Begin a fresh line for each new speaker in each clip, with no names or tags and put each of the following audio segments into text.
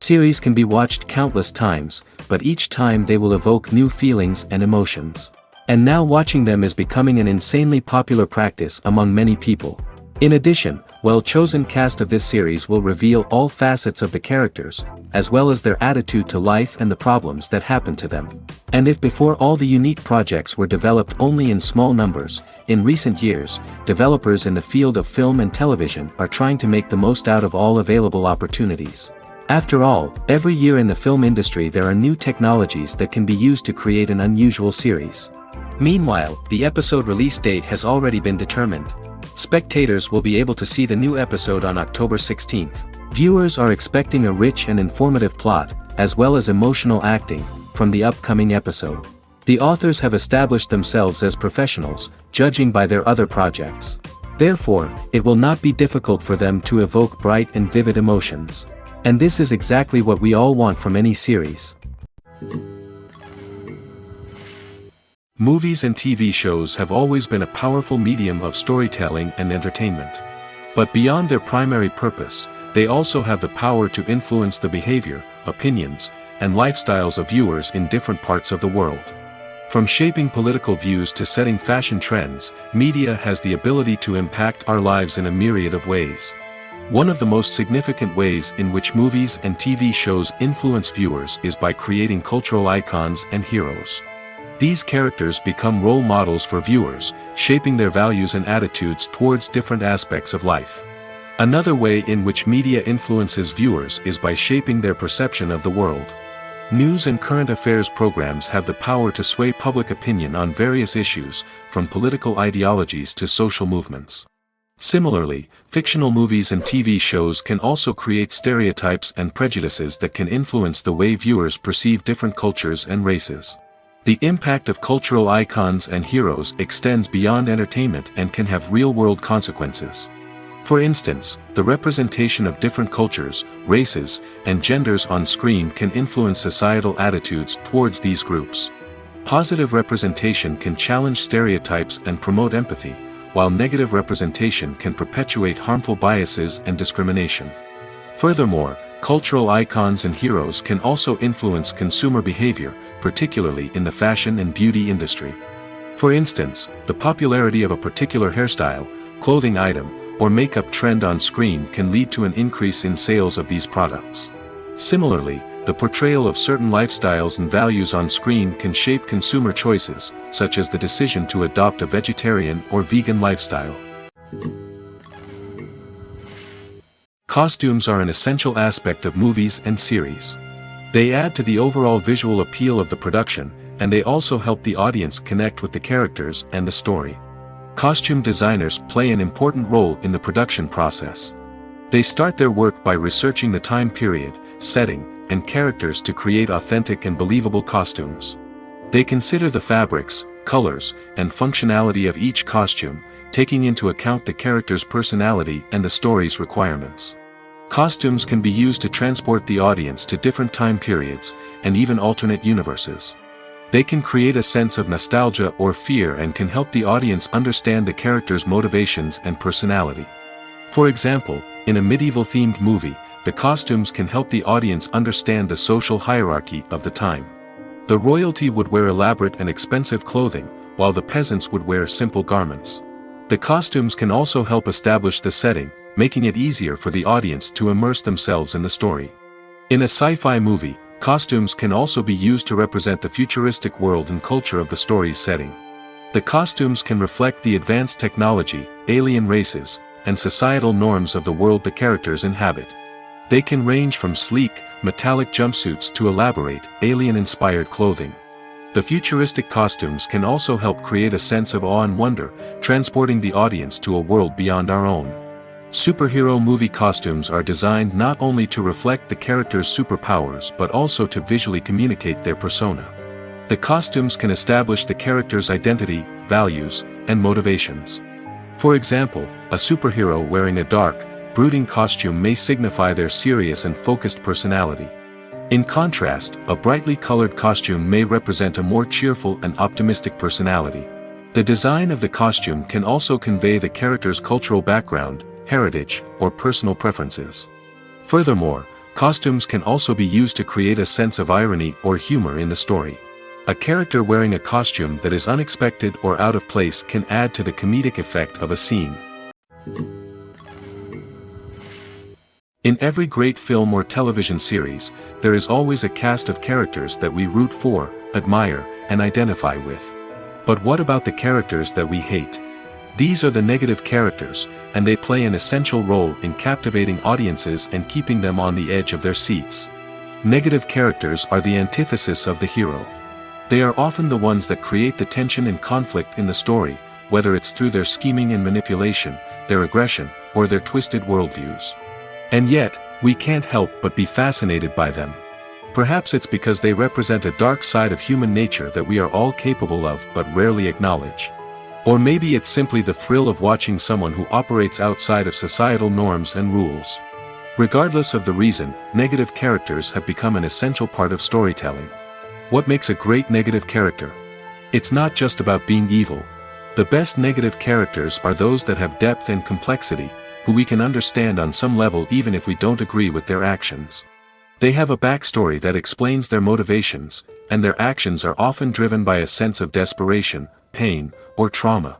Series can be watched countless times, but each time they will evoke new feelings and emotions. And now watching them is becoming an insanely popular practice among many people. In addition, well-chosen cast of this series will reveal all facets of the characters, as well as their attitude to life and the problems that happen to them. And if before all the unique projects were developed only in small numbers, in recent years, developers in the field of film and television are trying to make the most out of all available opportunities. After all, every year in the film industry there are new technologies that can be used to create an unusual series. Meanwhile, the episode release date has already been determined. Spectators will be able to see the new episode on October 16th. Viewers are expecting a rich and informative plot, as well as emotional acting, from the upcoming episode. The authors have established themselves as professionals, judging by their other projects. Therefore, it will not be difficult for them to evoke bright and vivid emotions. And this is exactly what we all want from any series. Movies and TV shows have always been a powerful medium of storytelling and entertainment. But beyond their primary purpose, they also have the power to influence the behavior, opinions, and lifestyles of viewers in different parts of the world. From shaping political views to setting fashion trends, media has the ability to impact our lives in a myriad of ways. One of the most significant ways in which movies and TV shows influence viewers is by creating cultural icons and heroes. These characters become role models for viewers, shaping their values and attitudes towards different aspects of life. Another way in which media influences viewers is by shaping their perception of the world. News and current affairs programs have the power to sway public opinion on various issues, from political ideologies to social movements. Similarly, fictional movies and TV shows can also create stereotypes and prejudices that can influence the way viewers perceive different cultures and races. The impact of cultural icons and heroes extends beyond entertainment and can have real-world consequences. For instance, the representation of different cultures, races, and genders on screen can influence societal attitudes towards these groups. Positive representation can challenge stereotypes and promote empathy, while negative representation can perpetuate harmful biases and discrimination. Furthermore, cultural icons and heroes can also influence consumer behavior, particularly in the fashion and beauty industry. For instance, the popularity of a particular hairstyle, clothing item, or makeup trend on screen can lead to an increase in sales of these products. Similarly, the portrayal of certain lifestyles and values on screen can shape consumer choices, such as the decision to adopt a vegetarian or vegan lifestyle. Costumes are an essential aspect of movies and series. They add to the overall visual appeal of the production, and they also help the audience connect with the characters and the story. Costume designers play an important role in the production process. They start their work by researching the time period, setting, and characters to create authentic and believable costumes. They consider the fabrics, colors, and functionality of each costume, taking into account the character's personality and the story's requirements. Costumes can be used to transport the audience to different time periods, and even alternate universes. They can create a sense of nostalgia or fear and can help the audience understand the character's motivations and personality. For example, in a medieval-themed movie, the costumes can help the audience understand the social hierarchy of the time. The royalty would wear elaborate and expensive clothing, while the peasants would wear simple garments. The costumes can also help establish the setting, making it easier for the audience to immerse themselves in the story. In a sci-fi movie, costumes can also be used to represent the futuristic world and culture of the story's setting. The costumes can reflect the advanced technology, alien races, and societal norms of the world the characters inhabit. They can range from sleek, metallic jumpsuits to elaborate, alien-inspired clothing. The futuristic costumes can also help create a sense of awe and wonder, transporting the audience to a world beyond our own. Superhero movie costumes are designed not only to reflect the character's superpowers but also to visually communicate their persona. The costumes can establish the character's identity, values, and motivations. For example, a superhero wearing a dark, brooding costume may signify their serious and focused personality. In contrast, a brightly colored costume may represent a more cheerful and optimistic personality. The design of the costume can also convey the character's cultural background, heritage, or personal preferences. Furthermore, Costumes can also be used to create a sense of irony or humor in the story. A character wearing a costume that is unexpected or out of place can add to the comedic effect of a scene. In every great film or television series, there is always a cast of characters that we root for, admire, and identify with. But what about the characters that we hate? These are the negative characters, and they play an essential role in captivating audiences and keeping them on the edge of their seats. Negative characters are the antithesis of the hero. They are often the ones that create the tension and conflict in the story, whether it's through their scheming and manipulation, their aggression, or their twisted worldviews. And yet, we can't help but be fascinated by them. Perhaps it's because they represent a dark side of human nature that we are all capable of but rarely acknowledge. Or maybe it's simply the thrill of watching someone who operates outside of societal norms and rules. Regardless of the reason, negative characters have become an essential part of storytelling. What makes a great negative character? It's not just about being evil. The best negative characters are those that have depth and complexity, who we can understand on some level even if we don't agree with their actions. They have a backstory that explains their motivations, and their actions are often driven by a sense of desperation, pain, or trauma.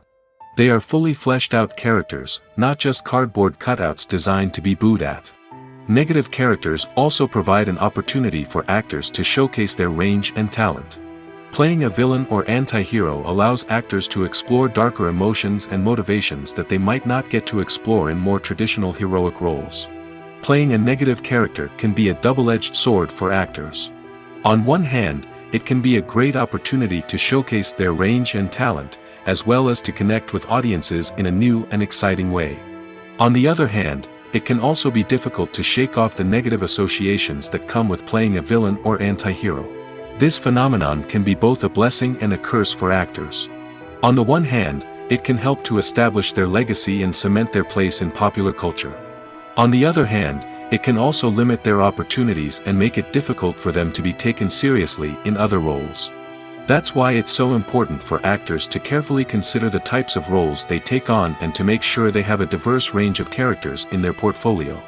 They are fully fleshed out characters, not just cardboard cutouts designed to be booed at. Negative characters also provide an opportunity for actors to showcase their range and talent. Playing a villain or anti-hero allows actors to explore darker emotions and motivations that they might not get to explore in more traditional heroic roles. Playing a negative character can be a double-edged sword for actors. On one hand, it can be a great opportunity to showcase their range and talent, as well as to connect with audiences in a new and exciting way. On the other hand, it can also be difficult to shake off the negative associations that come with playing a villain or anti-hero. This phenomenon can be both a blessing and a curse for actors. On the one hand, it can help to establish their legacy and cement their place in popular culture. On the other hand, it can also limit their opportunities and make it difficult for them to be taken seriously in other roles. That's why it's so important for actors to carefully consider the types of roles they take on and to make sure they have a diverse range of characters in their portfolio.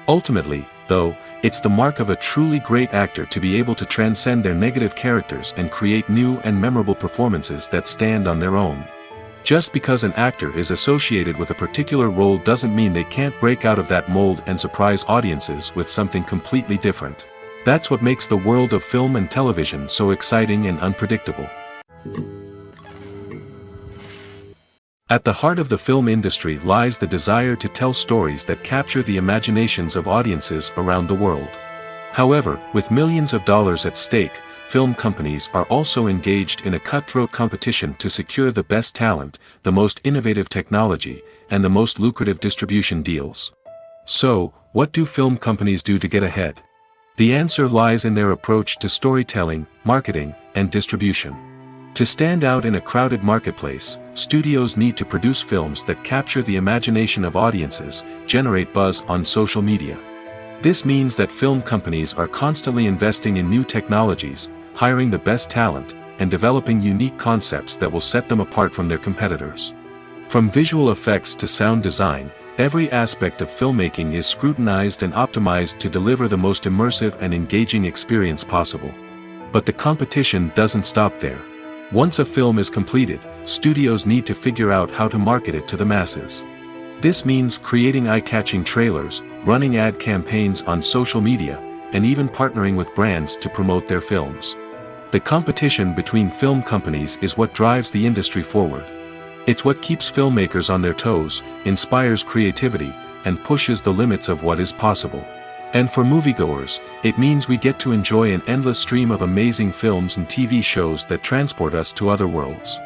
Ultimately, though, it's the mark of a truly great actor to be able to transcend their negative characters and create new and memorable performances that stand on their own. Just because an actor is associated with a particular role doesn't mean they can't break out of that mold and surprise audiences with something completely different. That's what makes the world of film and television so exciting and unpredictable. At the heart of the film industry lies the desire to tell stories that capture the imaginations of audiences around the world. However, with millions of dollars at stake, film companies are also engaged in a cutthroat competition to secure the best talent, the most innovative technology, and the most lucrative distribution deals. So, what do film companies do to get ahead? The answer lies in their approach to storytelling, marketing, and distribution. To stand out in a crowded marketplace, studios need to produce films that capture the imagination of audiences, generate buzz on social media. This means that film companies are constantly investing in new technologies, hiring the best talent, and developing unique concepts that will set them apart from their competitors. From visual effects to sound design, every aspect of filmmaking is scrutinized and optimized to deliver the most immersive and engaging experience possible. But the competition doesn't stop there. Once a film is completed, studios need to figure out how to market it to the masses. This means creating eye-catching trailers, running ad campaigns on social media, and even partnering with brands to promote their films. The competition between film companies is what drives the industry forward. It's what keeps filmmakers on their toes, inspires creativity, and pushes the limits of what is possible. And for moviegoers, it means we get to enjoy an endless stream of amazing films and TV shows that transport us to other worlds.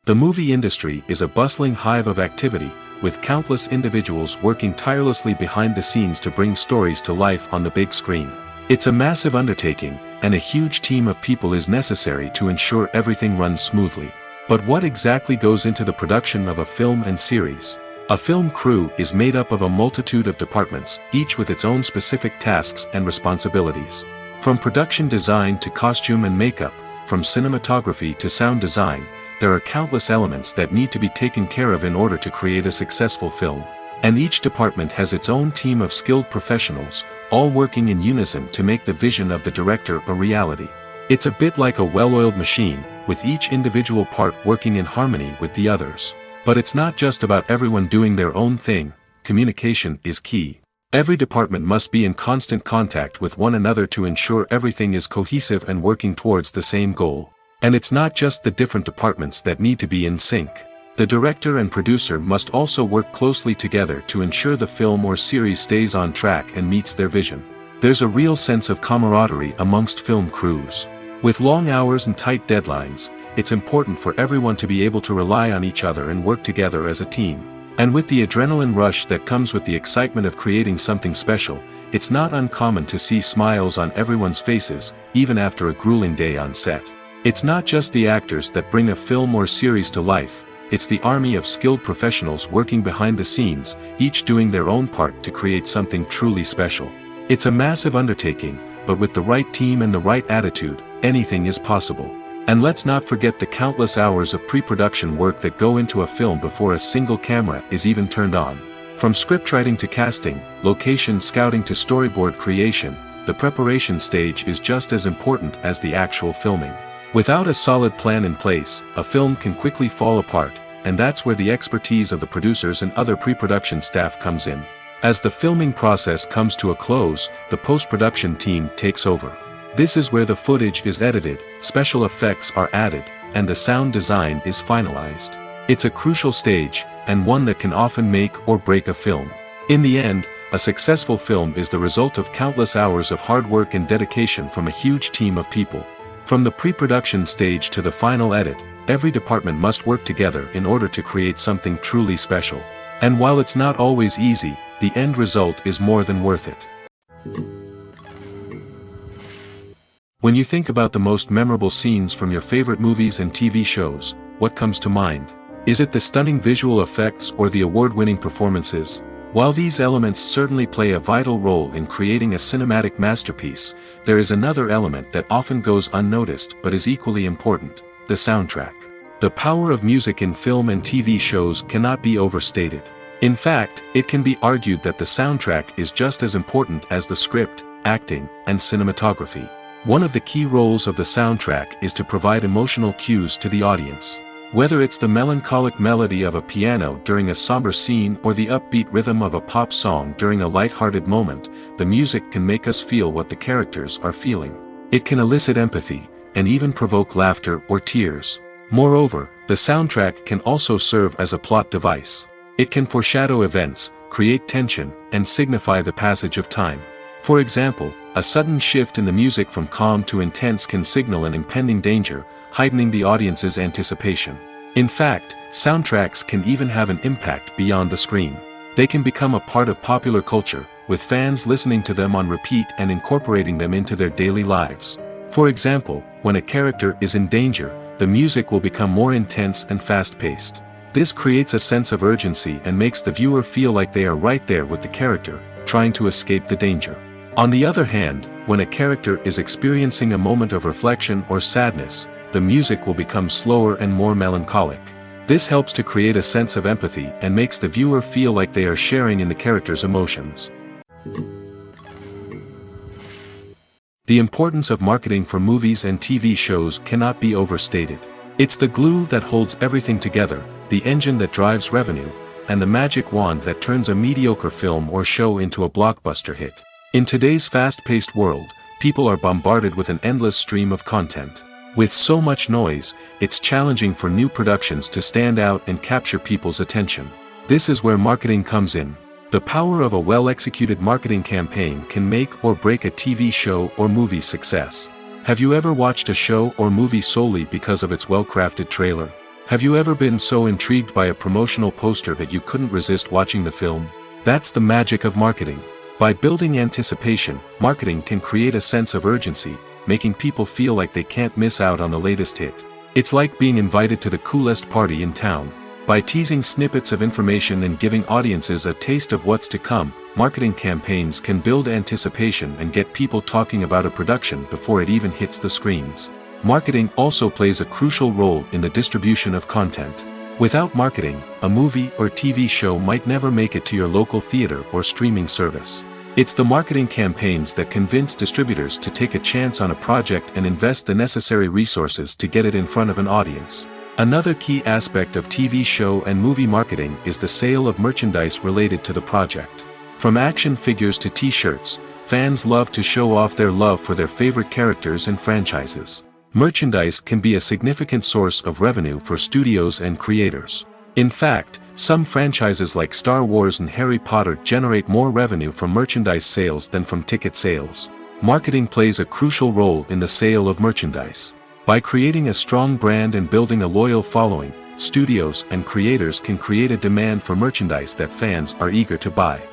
The movie industry is a bustling hive of activity, with countless individuals working tirelessly behind the scenes to bring stories to life on the big screen. It's a massive undertaking, and a huge team of people is necessary to ensure everything runs smoothly. But what exactly goes into the production of a film and series? A film crew is made up of a multitude of departments, each with its own specific tasks and responsibilities. From production design to costume and makeup, from cinematography to sound design, there are countless elements that need to be taken care of in order to create a successful film. And each department has its own team of skilled professionals, all working in unison to make the vision of the director a reality. It's a bit like a well-oiled machine, with each individual part working in harmony with the others. But it's not just about everyone doing their own thing. Communication is key. Every department must be in constant contact with one another to ensure everything is cohesive and working towards the same goal. And it's not just the different departments that need to be in sync. The director and producer must also work closely together to ensure the film or series stays on track and meets their vision. There's a real sense of camaraderie amongst film crews. With long hours and tight deadlines, it's important for everyone to be able to rely on each other and work together as a team. And with the adrenaline rush that comes with the excitement of creating something special, it's not uncommon to see smiles on everyone's faces, even after a grueling day on set. It's not just the actors that bring a film or series to life, it's the army of skilled professionals working behind the scenes, each doing their own part to create something truly special. It's a massive undertaking, but with the right team and the right attitude, anything is possible. And let's not forget the countless hours of pre-production work that go into a film before a single camera is even turned on. From scriptwriting to casting, location scouting to storyboard creation, the preparation stage is just as important as the actual filming. Without a solid plan in place, a film can quickly fall apart, and that's where the expertise of the producers and other pre-production staff comes in. As the filming process comes to a close, the post-production team takes over. This is where the footage is edited, special effects are added, and the sound design is finalized. It's a crucial stage, and one that can often make or break a film. In the end, a successful film is the result of countless hours of hard work and dedication from a huge team of people. From the pre-production stage to the final edit, every department must work together in order to create something truly special. And while it's not always easy, the end result is more than worth it. When you think about the most memorable scenes from your favorite movies and TV shows, what comes to mind? Is it the stunning visual effects or the award-winning performances? While these elements certainly play a vital role in creating a cinematic masterpiece, there is another element that often goes unnoticed but is equally important: the soundtrack. The power of music in film and TV shows cannot be overstated. In fact, it can be argued that the soundtrack is just as important as the script, acting, and cinematography. One of the key roles of the soundtrack is to provide emotional cues to the audience. Whether it's the melancholic melody of a piano during a somber scene or the upbeat rhythm of a pop song during a light-hearted moment, the music can make us feel what the characters are feeling. It can elicit empathy, and even provoke laughter or tears. Moreover, the soundtrack can also serve as a plot device. It can foreshadow events, create tension, and signify the passage of time. For example, a sudden shift in the music from calm to intense can signal an impending danger, heightening the audience's anticipation. In fact, soundtracks can even have an impact beyond the screen. They can become a part of popular culture, with fans listening to them on repeat and incorporating them into their daily lives. For example, when a character is in danger, the music will become more intense and fast-paced. This creates a sense of urgency and makes the viewer feel like they are right there with the character, trying to escape the danger. On the other hand, when a character is experiencing a moment of reflection or sadness, the music will become slower and more melancholic. This helps to create a sense of empathy and makes the viewer feel like they are sharing in the character's emotions. The importance of marketing for movies and TV shows cannot be overstated. It's the glue that holds everything together, the engine that drives revenue, and the magic wand that turns a mediocre film or show into a blockbuster hit. In today's fast-paced world, people are bombarded with an endless stream of content. With so much noise, it's challenging for new productions to stand out and capture people's attention. This is where marketing comes in. The power of a well-executed marketing campaign can make or break a TV show or movie's success. Have you ever watched a show or movie solely because of its well-crafted trailer? Have you ever been so intrigued by a promotional poster that you couldn't resist watching the film? That's the magic of marketing. By building anticipation, marketing can create a sense of urgency, making people feel like they can't miss out on the latest hit. It's like being invited to the coolest party in town. By teasing snippets of information and giving audiences a taste of what's to come, marketing campaigns can build anticipation and get people talking about a production before it even hits the screens. Marketing also plays a crucial role in the distribution of content. Without marketing, a movie or TV show might never make it to your local theater or streaming service. It's the marketing campaigns that convince distributors to take a chance on a project and invest the necessary resources to get it in front of an audience. Another key aspect of TV show and movie marketing is the sale of merchandise related to the project. From action figures to t-shirts, fans love to show off their love for their favorite characters and franchises. Merchandise can be a significant source of revenue for studios and creators. In fact, some franchises like Star Wars and Harry Potter generate more revenue from merchandise sales than from ticket sales. Marketing plays a crucial role in the sale of merchandise. By creating a strong brand and building a loyal following, studios and creators can create a demand for merchandise that fans are eager to buy.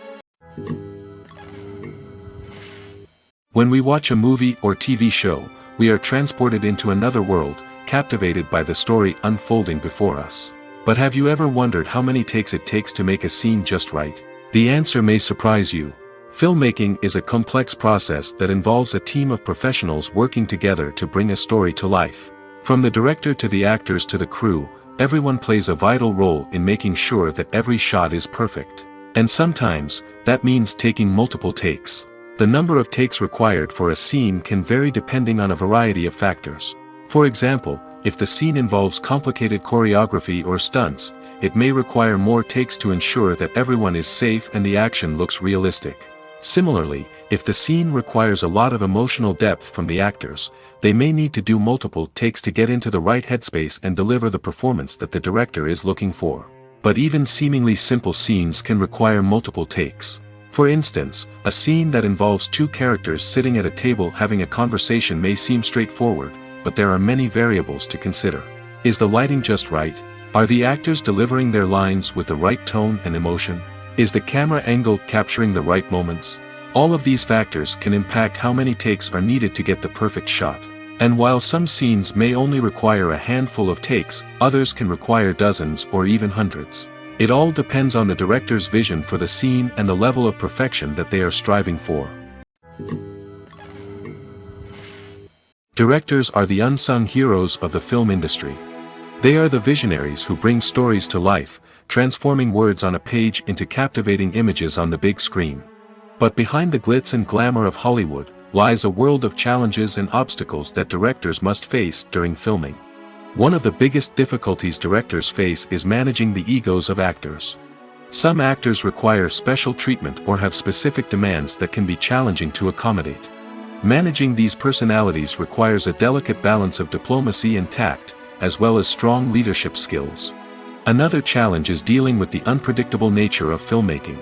When we watch a movie or TV show, we are transported into another world, captivated by the story unfolding before us. But have you ever wondered how many takes it takes to make a scene just right? The answer may surprise you. Filmmaking is a complex process that involves a team of professionals working together to bring a story to life. From the director to the actors to the crew, everyone plays a vital role in making sure that every shot is perfect. And sometimes, that means taking multiple takes. The number of takes required for a scene can vary depending on a variety of factors. For example, if the scene involves complicated choreography or stunts, it may require more takes to ensure that everyone is safe and the action looks realistic. Similarly, if the scene requires a lot of emotional depth from the actors, they may need to do multiple takes to get into the right headspace and deliver the performance that the director is looking for. But even seemingly simple scenes can require multiple takes. For instance, a scene that involves two characters sitting at a table having a conversation may seem straightforward, but there are many variables to consider. Is the lighting just right? Are the actors delivering their lines with the right tone and emotion? Is the camera angle capturing the right moments? All of these factors can impact how many takes are needed to get the perfect shot. And while some scenes may only require a handful of takes, others can require dozens or even hundreds. It all depends on the director's vision for the scene and the level of perfection that they are striving for. Directors are the unsung heroes of the film industry. They are the visionaries who bring stories to life, transforming words on a page into captivating images on the big screen. But behind the glitz and glamour of Hollywood, lies a world of challenges and obstacles that directors must face during filming. One of the biggest difficulties directors face is managing the egos of actors. Some actors require special treatment or have specific demands that can be challenging to accommodate. Managing these personalities requires a delicate balance of diplomacy and tact, as well as strong leadership skills. Another challenge is dealing with the unpredictable nature of filmmaking.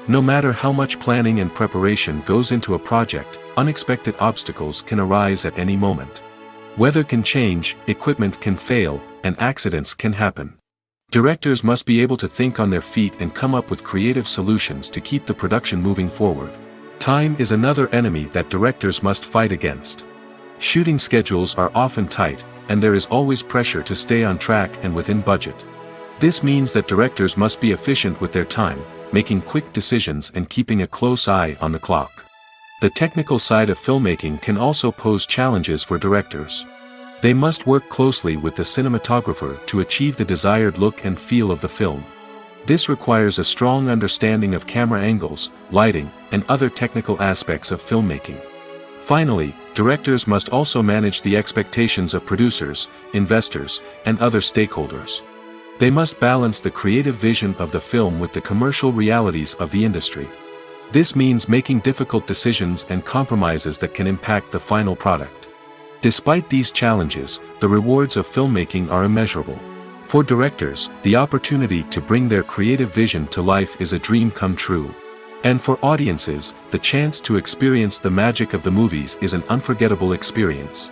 No matter how much planning and preparation goes into a project, unexpected obstacles can arise at any moment. Weather can change, equipment can fail, and accidents can happen. Directors must be able to think on their feet and come up with creative solutions to keep the production moving forward. Time is another enemy that directors must fight against. Shooting schedules are often tight, and there is always pressure to stay on track and within budget. This means that directors must be efficient with their time, making quick decisions and keeping a close eye on the clock. The technical side of filmmaking can also pose challenges for directors. They must work closely with the cinematographer to achieve the desired look and feel of the film. This requires a strong understanding of camera angles, lighting, and other technical aspects of filmmaking. Finally, directors must also manage the expectations of producers, investors, and other stakeholders. They must balance the creative vision of the film with the commercial realities of the industry. This means making difficult decisions and compromises that can impact the final product. Despite these challenges, the rewards of filmmaking are immeasurable. For directors, the opportunity to bring their creative vision to life is a dream come true. And for audiences, the chance to experience the magic of the movies is an unforgettable experience.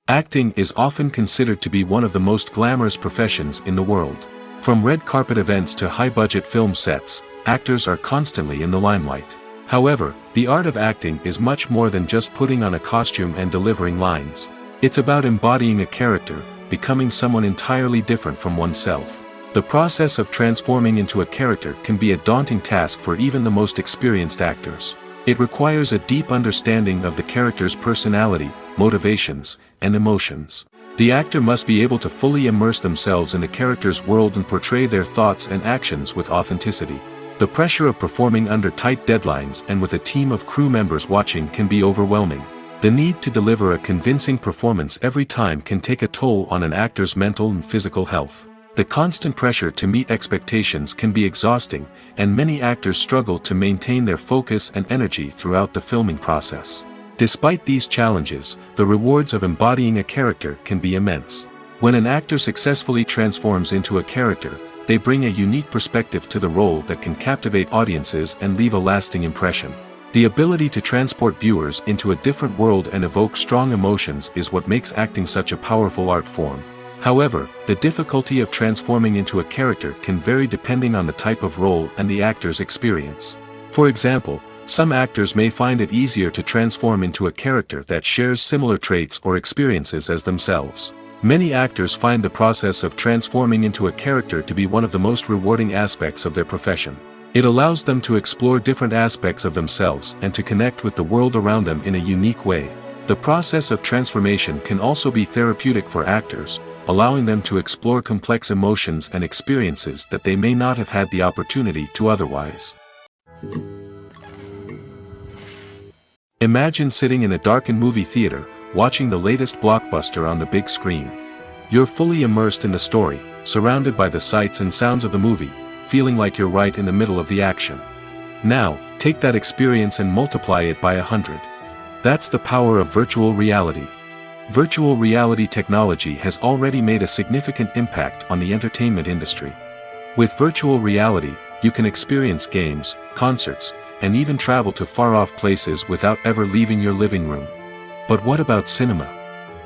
Acting is often considered to be one of the most glamorous professions in the world. From red carpet events to high-budget film sets, actors are constantly in the limelight. However, the art of acting is much more than just putting on a costume and delivering lines. It's about embodying a character, becoming someone entirely different from oneself. The process of transforming into a character can be a daunting task for even the most experienced actors. It requires a deep understanding of the character's personality, motivations, and emotions. The actor must be able to fully immerse themselves in the character's world and portray their thoughts and actions with authenticity. The pressure of performing under tight deadlines and with a team of crew members watching can be overwhelming. The need to deliver a convincing performance every time can take a toll on an actor's mental and physical health. The constant pressure to meet expectations can be exhausting, and many actors struggle to maintain their focus and energy throughout the filming process. Despite these challenges, the rewards of embodying a character can be immense. When an actor successfully transforms into a character, they bring a unique perspective to the role that can captivate audiences and leave a lasting impression. The ability to transport viewers into a different world and evoke strong emotions is what makes acting such a powerful art form. However, the difficulty of transforming into a character can vary depending on the type of role and the actor's experience. For example, some actors may find it easier to transform into a character that shares similar traits or experiences as themselves. Many actors find the process of transforming into a character to be one of the most rewarding aspects of their profession. It allows them to explore different aspects of themselves and to connect with the world around them in a unique way. The process of transformation can also be therapeutic for actors, allowing them to explore complex emotions and experiences that they may not have had the opportunity to otherwise. Imagine sitting in a darkened movie theater, watching the latest blockbuster on the big screen. You're fully immersed in the story, surrounded by the sights and sounds of the movie, feeling like you're right in the middle of the action. Now, take that experience and multiply it by 100. That's the power of virtual reality. Virtual reality technology has already made a significant impact on the entertainment industry. With virtual reality, you can experience games, concerts, and even travel to far-off places without ever leaving your living room. But what about cinema?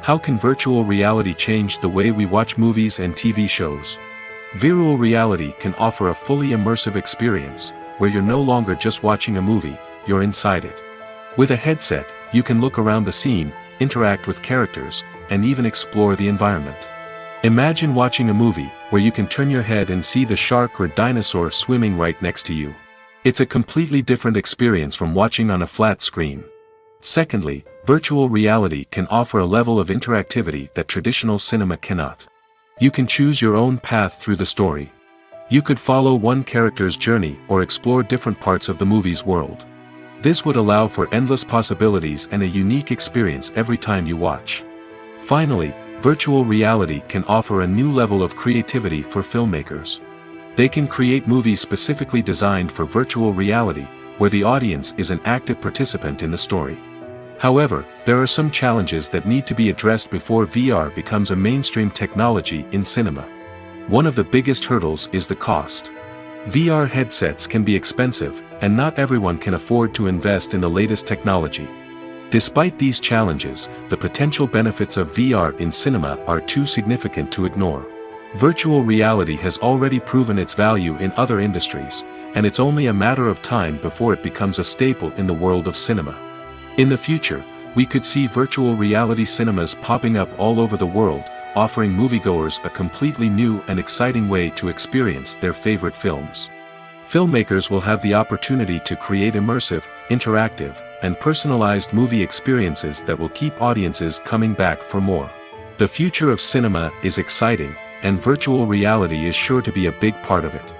How can virtual reality change the way we watch movies and TV shows? Virtual reality can offer a fully immersive experience, where you're no longer just watching a movie, you're inside it. With a headset, you can look around the scene, interact with characters, and even explore the environment. Imagine watching a movie, where you can turn your head and see the shark or dinosaur swimming right next to you. It's a completely different experience from watching on a flat screen. Secondly, virtual reality can offer a level of interactivity that traditional cinema cannot. You can choose your own path through the story. You could follow one character's journey or explore different parts of the movie's world. This would allow for endless possibilities and a unique experience every time you watch. Finally, virtual reality can offer a new level of creativity for filmmakers. They can create movies specifically designed for virtual reality, where the audience is an active participant in the story. However, there are some challenges that need to be addressed before VR becomes a mainstream technology in cinema. One of the biggest hurdles is the cost. VR headsets can be expensive, and not everyone can afford to invest in the latest technology. Despite these challenges, the potential benefits of VR in cinema are too significant to ignore. Virtual reality has already proven its value in other industries, and it's only a matter of time before it becomes a staple in the world of cinema. In the future, we could see virtual reality cinemas popping up all over the world, offering moviegoers a completely new and exciting way to experience their favorite films. Filmmakers will have the opportunity to create immersive, interactive, and personalized movie experiences that will keep audiences coming back for more. The future of cinema is exciting, and virtual reality is sure to be a big part of it.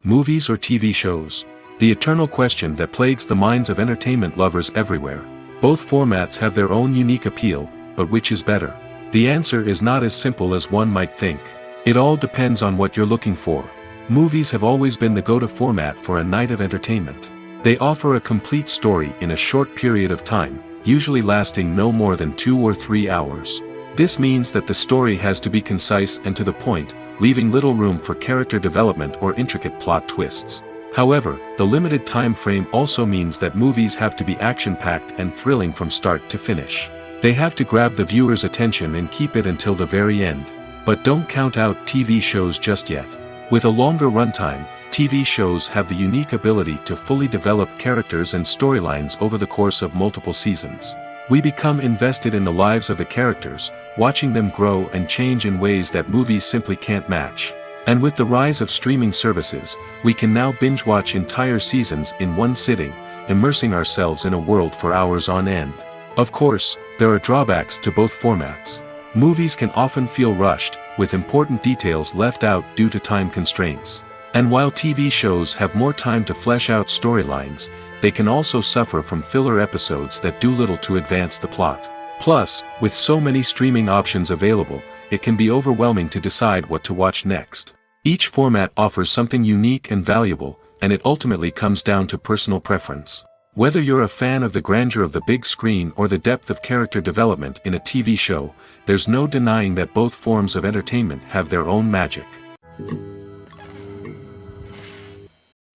Movies or TV shows? The eternal question that plagues the minds of entertainment lovers everywhere. Both formats have their own unique appeal, but which is better? The answer is not as simple as one might think. It all depends on what you're looking for. Movies have always been the go-to format for a night of entertainment. They offer a complete story in a short period of time, usually lasting no more than 2 or 3 hours. This means that the story has to be concise and to the point, leaving little room for character development or intricate plot twists. However, the limited time frame also means that movies have to be action-packed and thrilling from start to finish. They have to grab the viewer's attention and keep it until the very end. But don't count out TV shows just yet. With a longer runtime, TV shows have the unique ability to fully develop characters and storylines over the course of multiple seasons. We become invested in the lives of the characters, watching them grow and change in ways that movies simply can't match. And with the rise of streaming services, we can now binge-watch entire seasons in one sitting, immersing ourselves in a world for hours on end. Of course, there are drawbacks to both formats. Movies can often feel rushed, with important details left out due to time constraints. And while TV shows have more time to flesh out storylines, they can also suffer from filler episodes that do little to advance the plot. Plus, with so many streaming options available, it can be overwhelming to decide what to watch next. Each format offers something unique and valuable, and it ultimately comes down to personal preference. Whether you're a fan of the grandeur of the big screen or the depth of character development in a TV show, there's no denying that both forms of entertainment have their own magic.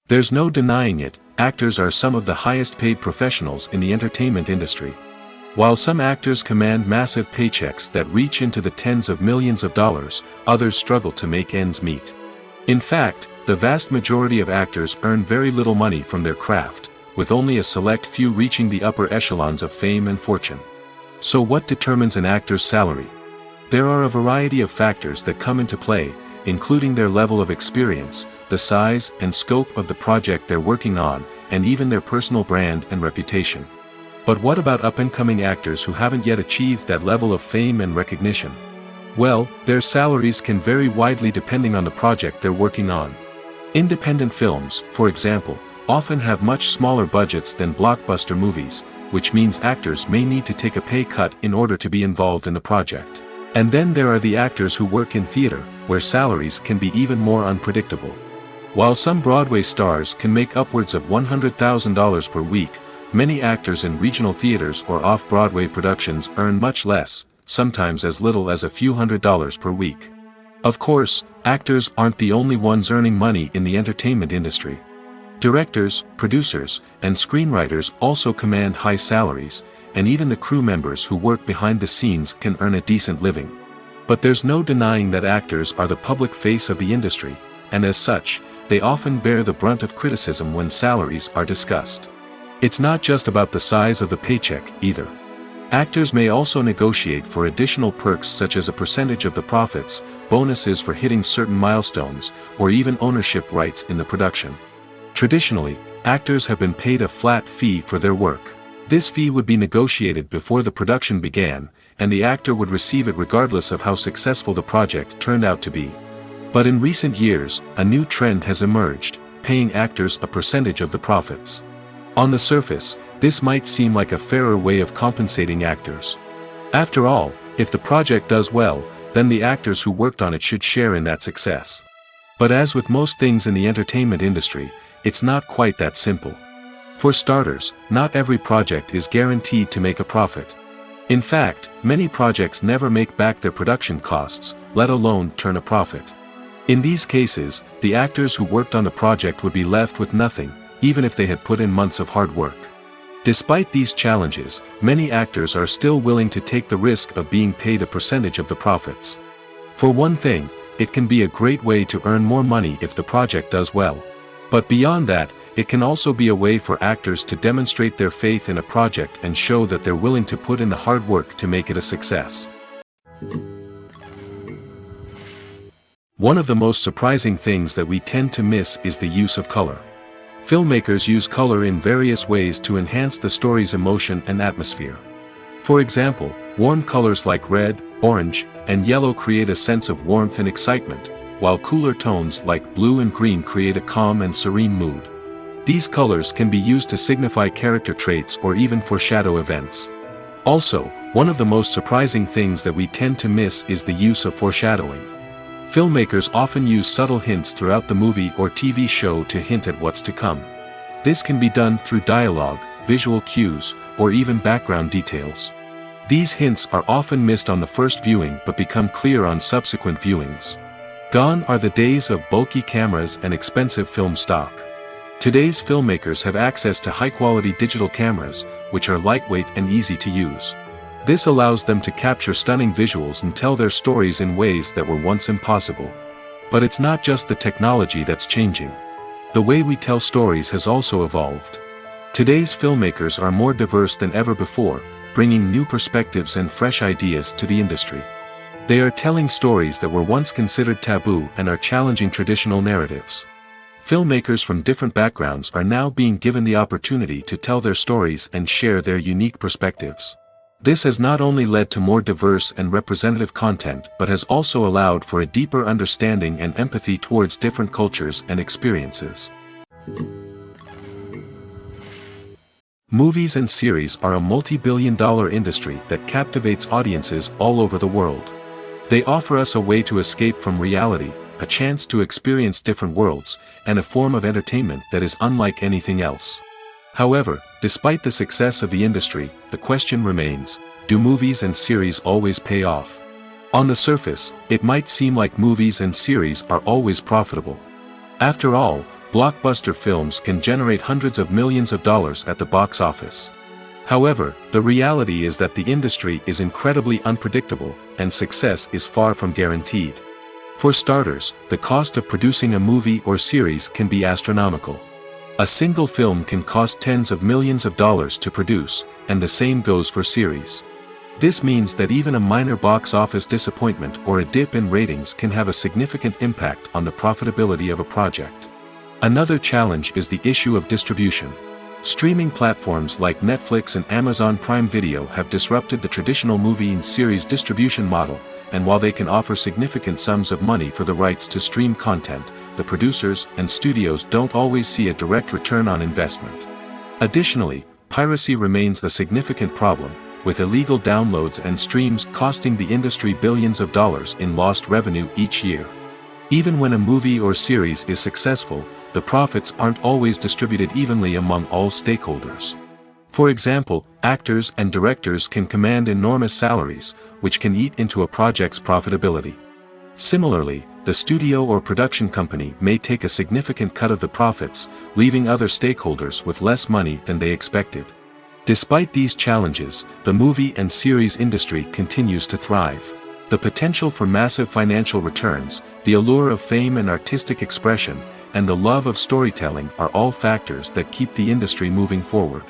There's no denying it, actors are some of the highest paid professionals in the entertainment industry. While some actors command massive paychecks that reach into the tens of millions of dollars, others struggle to make ends meet. In fact, the vast majority of actors earn very little money from their craft, with only a select few reaching the upper echelons of fame and fortune. So what determines an actor's salary? There are a variety of factors that come into play, including their level of experience, the size and scope of the project they're working on, and even their personal brand and reputation. But what about up-and-coming actors who haven't yet achieved that level of fame and recognition? Well, their salaries can vary widely depending on the project they're working on. Independent films, for example, often have much smaller budgets than blockbuster movies, which means actors may need to take a pay cut in order to be involved in the project. And then there are the actors who work in theater, where salaries can be even more unpredictable. While some Broadway stars can make upwards of $100,000 per week, many actors in regional theaters or off-Broadway productions earn much less, sometimes as little as a few $100s per week. Of course, actors aren't the only ones earning money in the entertainment industry. Directors, producers, and screenwriters also command high salaries, and even the crew members who work behind the scenes can earn a decent living. But there's no denying that actors are the public face of the industry, and as such, they often bear the brunt of criticism when salaries are discussed. It's not just about the size of the paycheck, either. Actors may also negotiate for additional perks such as a percentage of the profits, bonuses for hitting certain milestones, or even ownership rights in the production. Traditionally, actors have been paid a flat fee for their work. This fee would be negotiated before the production began, and the actor would receive it regardless of how successful the project turned out to be. But in recent years, a new trend has emerged, paying actors a percentage of the profits. On the surface, this might seem like a fairer way of compensating actors. After all, if the project does well, then the actors who worked on it should share in that success. But as with most things in the entertainment industry, it's not quite that simple. For starters, not every project is guaranteed to make a profit. In fact, many projects never make back their production costs, let alone turn a profit. In these cases, the actors who worked on the project would be left with nothing, even if they had put in months of hard work. Despite these challenges, many actors are still willing to take the risk of being paid a percentage of the profits. For one thing, it can be a great way to earn more money if the project does well. But beyond that, it can also be a way for actors to demonstrate their faith in a project and show that they're willing to put in the hard work to make it a success. One of the most surprising things that we tend to miss is the use of color. Filmmakers use color in various ways to enhance the story's emotion and atmosphere. For example, warm colors like red, orange, and yellow create a sense of warmth and excitement, while cooler tones like blue and green create a calm and serene mood. These colors can be used to signify character traits or even foreshadow events. Also, one of the most surprising things that we tend to miss is the use of foreshadowing. Filmmakers often use subtle hints throughout the movie or TV show to hint at what's to come. This can be done through dialogue, visual cues, or even background details. These hints are often missed on the first viewing but become clear on subsequent viewings. Gone are the days of bulky cameras and expensive film stock. Today's filmmakers have access to high-quality digital cameras, which are lightweight and easy to use. This allows them to capture stunning visuals and tell their stories in ways that were once impossible. But it's not just the technology that's changing. The way we tell stories has also evolved. Today's filmmakers are more diverse than ever before, bringing new perspectives and fresh ideas to the industry. They are telling stories that were once considered taboo and are challenging traditional narratives. Filmmakers from different backgrounds are now being given the opportunity to tell their stories and share their unique perspectives. This has not only led to more diverse and representative content but has also allowed for a deeper understanding and empathy towards different cultures and experiences. Movies and series are a multi-billion-dollar industry that captivates audiences all over the world. They offer us a way to escape from reality, a chance to experience different worlds, and a form of entertainment that is unlike anything else. However, despite the success of the industry, the question remains, do movies and series always pay off? On the surface, it might seem like movies and series are always profitable. After all, blockbuster films can generate hundreds of millions of dollars at the box office. However, the reality is that the industry is incredibly unpredictable, and success is far from guaranteed. For starters, the cost of producing a movie or series can be astronomical. A single film can cost tens of millions of dollars to produce, and the same goes for series. This means that even a minor box office disappointment or a dip in ratings can have a significant impact on the profitability of a project. Another challenge is the issue of distribution. Streaming platforms like Netflix and Amazon Prime Video have disrupted the traditional movie and series distribution model, and while they can offer significant sums of money for the rights to stream content, the producers and studios don't always see a direct return on investment. Additionally, piracy remains a significant problem, with illegal downloads and streams costing the industry billions of dollars in lost revenue each year. Even when a movie or series is successful, the profits aren't always distributed evenly among all stakeholders. For example, actors and directors can command enormous salaries, which can eat into a project's profitability. Similarly, the studio or production company may take a significant cut of the profits, leaving other stakeholders with less money than they expected. Despite these challenges, the movie and series industry continues to thrive. The potential for massive financial returns, the allure of fame and artistic expression, and the love of storytelling are all factors that keep the industry moving forward.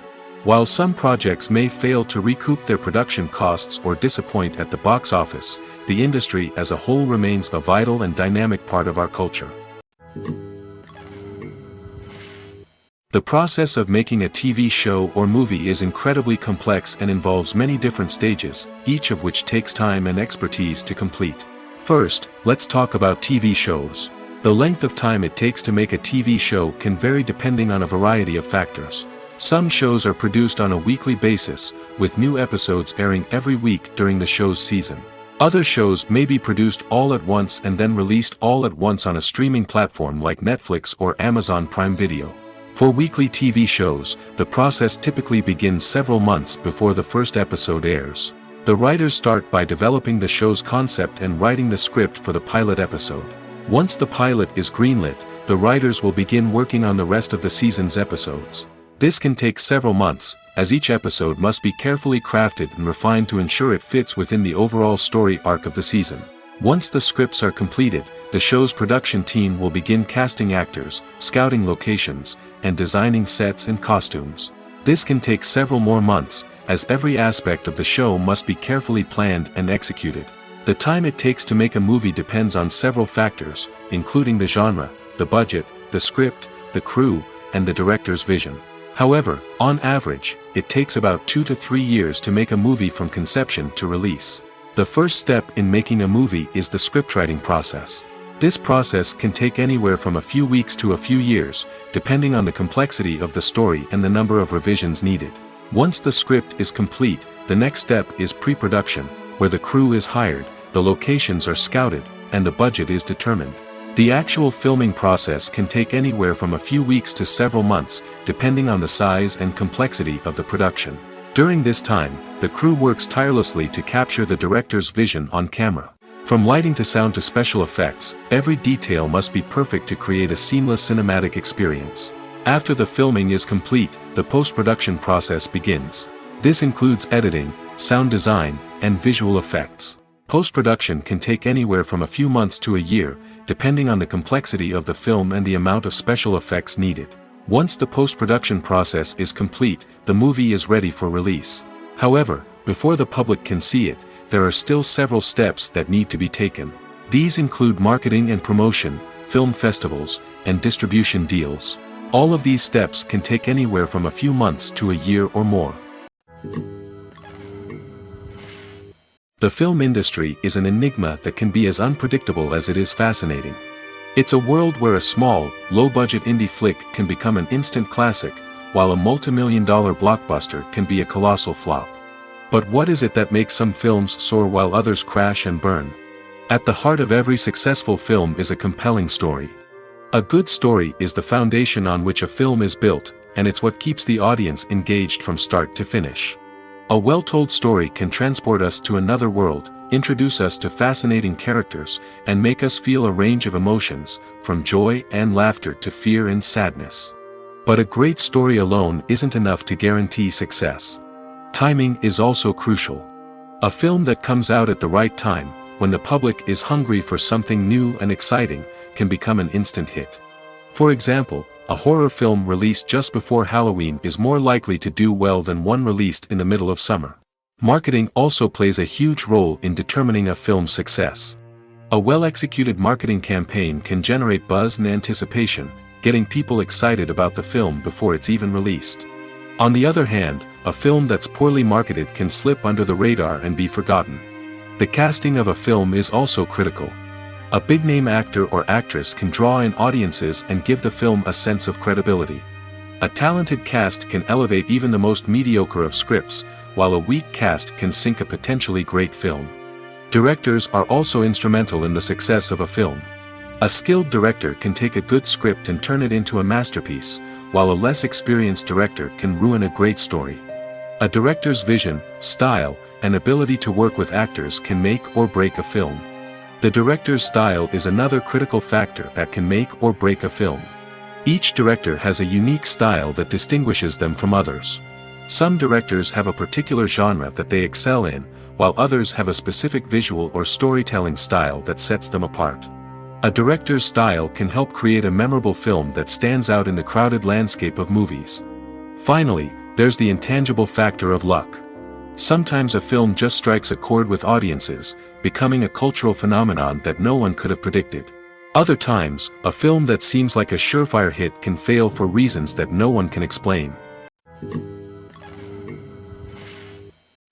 While some projects may fail to recoup their production costs or disappoint at the box office, the industry as a whole remains a vital and dynamic part of our culture. The process of making a TV show or movie is incredibly complex and involves many different stages, each of which takes time and expertise to complete. First, let's talk about TV shows. The length of time it takes to make a TV show can vary depending on a variety of factors. Some shows are produced on a weekly basis, with new episodes airing every week during the show's season. Other shows may be produced all at once and then released all at once on a streaming platform like Netflix or Amazon Prime Video. For weekly TV shows, the process typically begins several months before the first episode airs. The writers start by developing the show's concept and writing the script for the pilot episode. Once the pilot is greenlit, the writers will begin working on the rest of the season's episodes. This can take several months, as each episode must be carefully crafted and refined to ensure it fits within the overall story arc of the season. Once the scripts are completed, the show's production team will begin casting actors, scouting locations, and designing sets and costumes. This can take several more months, as every aspect of the show must be carefully planned and executed. The time it takes to make a movie depends on several factors, including the genre, the budget, the script, the crew, and the director's vision. However, on average, it takes about 2 to 3 years to make a movie from conception to release. The first step in making a movie is the scriptwriting process. This process can take anywhere from a few weeks to a few years, depending on the complexity of the story and the number of revisions needed. Once the script is complete, the next step is pre-production, where the crew is hired, the locations are scouted, and the budget is determined. The actual filming process can take anywhere from a few weeks to several months, depending on the size and complexity of the production. During this time, the crew works tirelessly to capture the director's vision on camera. From lighting to sound to special effects, every detail must be perfect to create a seamless cinematic experience. After the filming is complete, the post-production process begins. This includes editing, sound design, and visual effects. Post-production can take anywhere from a few months to a year, depending on the complexity of the film and the amount of special effects needed. Once the post-production process is complete, the movie is ready for release. However, before the public can see it, there are still several steps that need to be taken. These include marketing and promotion, film festivals, and distribution deals. All of these steps can take anywhere from a few months to a year or more. The film industry is an enigma that can be as unpredictable as it is fascinating. It's a world where a small, low-budget indie flick can become an instant classic, while a multi-million-dollar blockbuster can be a colossal flop. But what is it that makes some films soar while others crash and burn? At the heart of every successful film is a compelling story. A good story is the foundation on which a film is built, and it's what keeps the audience engaged from start to finish. A well-told story can transport us to another world, introduce us to fascinating characters, and make us feel a range of emotions, from joy and laughter to fear and sadness. But a great story alone isn't enough to guarantee success. Timing is also crucial. A film that comes out at the right time, when the public is hungry for something new and exciting, can become an instant hit. For example, a horror film released just before Halloween is more likely to do well than one released in the middle of summer. Marketing also plays a huge role in determining a film's success. A well-executed marketing campaign can generate buzz and anticipation, getting people excited about the film before it's even released. On the other hand, a film that's poorly marketed can slip under the radar and be forgotten. The casting of a film is also critical. A big-name actor or actress can draw in audiences and give the film a sense of credibility. A talented cast can elevate even the most mediocre of scripts, while a weak cast can sink a potentially great film. Directors are also instrumental in the success of a film. A skilled director can take a good script and turn it into a masterpiece, while a less experienced director can ruin a great story. A director's vision, style, and ability to work with actors can make or break a film. The director's style is another critical factor that can make or break a film. Each director has a unique style that distinguishes them from others. Some directors have a particular genre that they excel in, while others have a specific visual or storytelling style that sets them apart. A director's style can help create a memorable film that stands out in the crowded landscape of movies. Finally, there's the intangible factor of luck. Sometimes a film just strikes a chord with audiences, becoming a cultural phenomenon that no one could have predicted. Other times, a film that seems like a surefire hit can fail for reasons that no one can explain.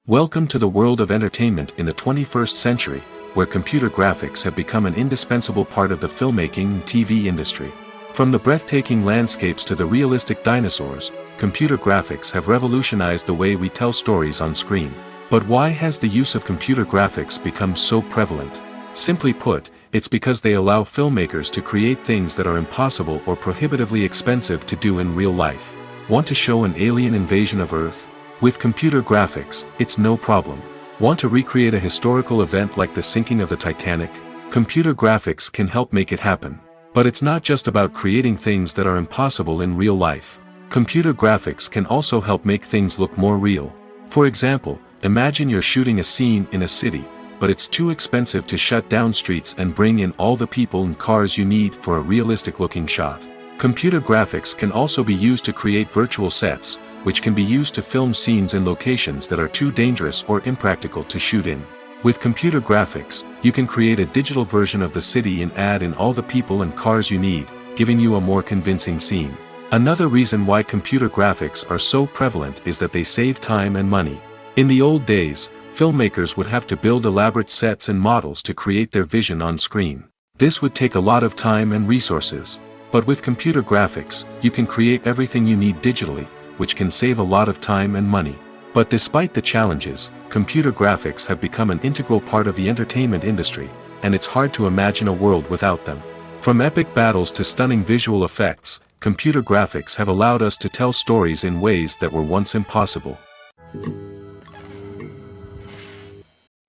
Welcome to the world of entertainment in the 21st century, where computer graphics have become an indispensable part of the filmmaking and TV industry. From the breathtaking landscapes to the realistic dinosaurs, computer graphics have revolutionized the way we tell stories on screen. But why has the use of computer graphics become so prevalent? Simply put, it's because they allow filmmakers to create things that are impossible or prohibitively expensive to do in real life. Want to show an alien invasion of Earth? With computer graphics, it's no problem. Want to recreate a historical event like the sinking of the Titanic? Computer graphics can help make it happen. But it's not just about creating things that are impossible in real life. Computer graphics can also help make things look more real. For example, imagine you're shooting a scene in a city, but it's too expensive to shut down streets and bring in all the people and cars you need for a realistic-looking shot. Computer graphics can also be used to create virtual sets, which can be used to film scenes in locations that are too dangerous or impractical to shoot in. With computer graphics, you can create a digital version of the city and add in all the people and cars you need, giving you a more convincing scene. Another reason why computer graphics are so prevalent is that they save time and money. In the old days, filmmakers would have to build elaborate sets and models to create their vision on screen. This would take a lot of time and resources. But with computer graphics, you can create everything you need digitally, which can save a lot of time and money. But despite the challenges, computer graphics have become an integral part of the entertainment industry, and it's hard to imagine a world without them. From epic battles to stunning visual effects, computer graphics have allowed us to tell stories in ways that were once impossible.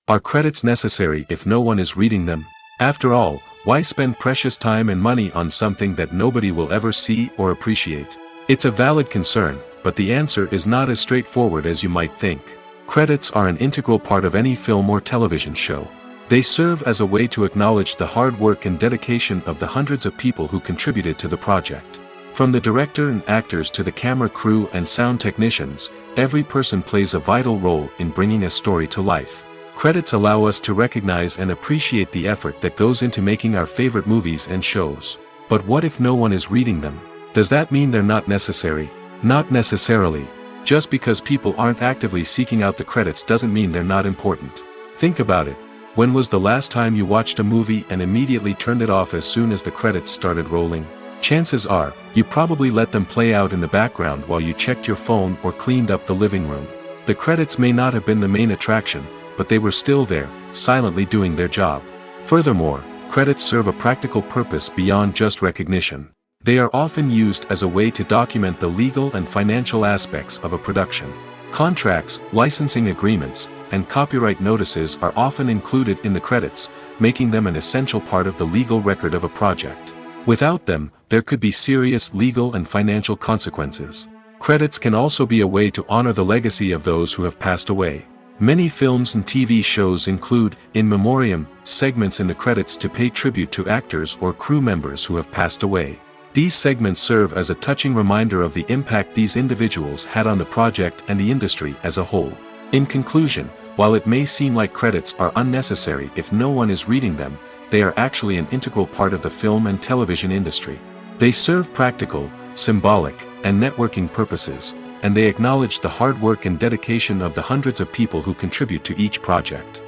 Are credits necessary if no one is reading them? After all, why spend precious time and money on something that nobody will ever see or appreciate? It's a valid concern, but the answer is not as straightforward as you might think. Credits are an integral part of any film or television show. They serve as a way to acknowledge the hard work and dedication of the hundreds of people who contributed to the project. From the director and actors to the camera crew and sound technicians, every person plays a vital role in bringing a story to life. Credits allow us to recognize and appreciate the effort that goes into making our favorite movies and shows. But what if no one is reading them? Does that mean they're not necessary? Not necessarily. Just because people aren't actively seeking out the credits doesn't mean they're not important. Think about it. When was the last time you watched a movie and immediately turned it off as soon as the credits started rolling? Chances are, you probably let them play out in the background while you checked your phone or cleaned up the living room. The credits may not have been the main attraction, but they were still there, silently doing their job. Furthermore, credits serve a practical purpose beyond just recognition. They are often used as a way to document the legal and financial aspects of a production. Contracts, licensing agreements, and copyright notices are often included in the credits, making them an essential part of the legal record of a project. Without them, there could be serious legal and financial consequences. Credits can also be a way to honor the legacy of those who have passed away. Many films and TV shows include, in memoriam, segments in the credits to pay tribute to actors or crew members who have passed away. These segments serve as a touching reminder of the impact these individuals had on the project and the industry as a whole. In conclusion, while it may seem like credits are unnecessary if no one is reading them, they are actually an integral part of the film and television industry. They serve practical, symbolic, and networking purposes, and they acknowledge the hard work and dedication of the hundreds of people who contribute to each project.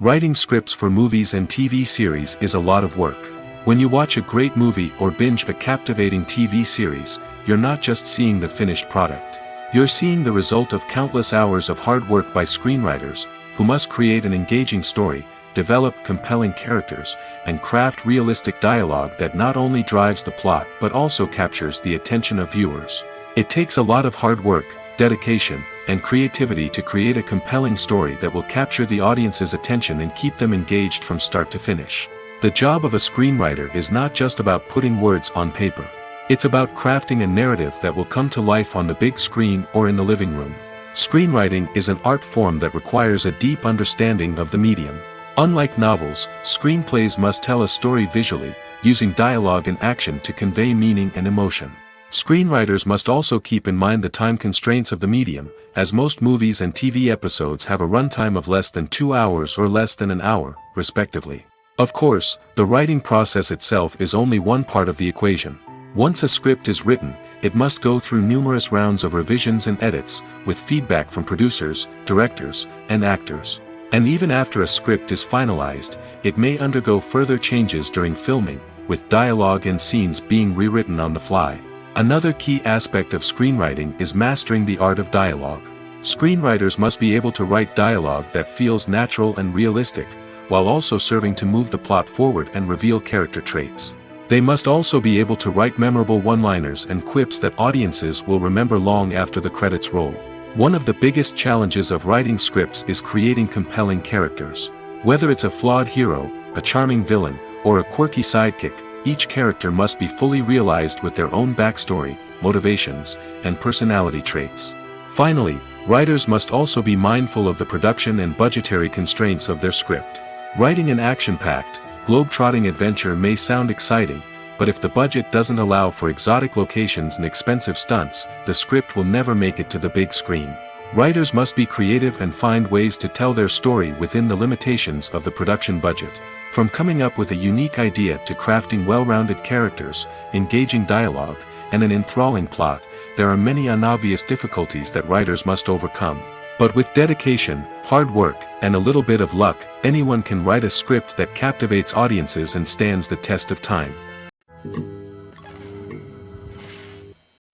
Writing scripts for movies and TV series is a lot of work. When you watch a great movie or binge a captivating TV series, you're not just seeing the finished product. You're seeing the result of countless hours of hard work by screenwriters, who must create an engaging story, develop compelling characters, and craft realistic dialogue that not only drives the plot but also captures the attention of viewers. It takes a lot of hard work, dedication, and creativity to create a compelling story that will capture the audience's attention and keep them engaged from start to finish. The job of a screenwriter is not just about putting words on paper. It's about crafting a narrative that will come to life on the big screen or in the living room. Screenwriting is an art form that requires a deep understanding of the medium. Unlike novels, screenplays must tell a story visually, using dialogue and action to convey meaning and emotion. Screenwriters must also keep in mind the time constraints of the medium, as most movies and TV episodes have a runtime of less than 2 hours or less than an hour, respectively. Of course, the writing process itself is only one part of the equation. Once a script is written, it must go through numerous rounds of revisions and edits, with feedback from producers, directors, and actors. And even after a script is finalized, it may undergo further changes during filming, with dialogue and scenes being rewritten on the fly. Another key aspect of screenwriting is mastering the art of dialogue. Screenwriters must be able to write dialogue that feels natural and realistic, while also serving to move the plot forward and reveal character traits. They must also be able to write memorable one-liners and quips that audiences will remember long after the credits roll. One of the biggest challenges of writing scripts is creating compelling characters. Whether it's a flawed hero, a charming villain, or a quirky sidekick, each character must be fully realized with their own backstory, motivations, and personality traits. Finally, writers must also be mindful of the production and budgetary constraints of their script. Writing an action-packed, globe-trotting adventure may sound exciting, but if the budget doesn't allow for exotic locations and expensive stunts, the script will never make it to the big screen. Writers must be creative and find ways to tell their story within the limitations of the production budget. From coming up with a unique idea to crafting well-rounded characters, engaging dialogue, and an enthralling plot, there are many unobvious difficulties that writers must overcome. But with dedication, hard work, and a little bit of luck, anyone can write a script that captivates audiences and stands the test of time.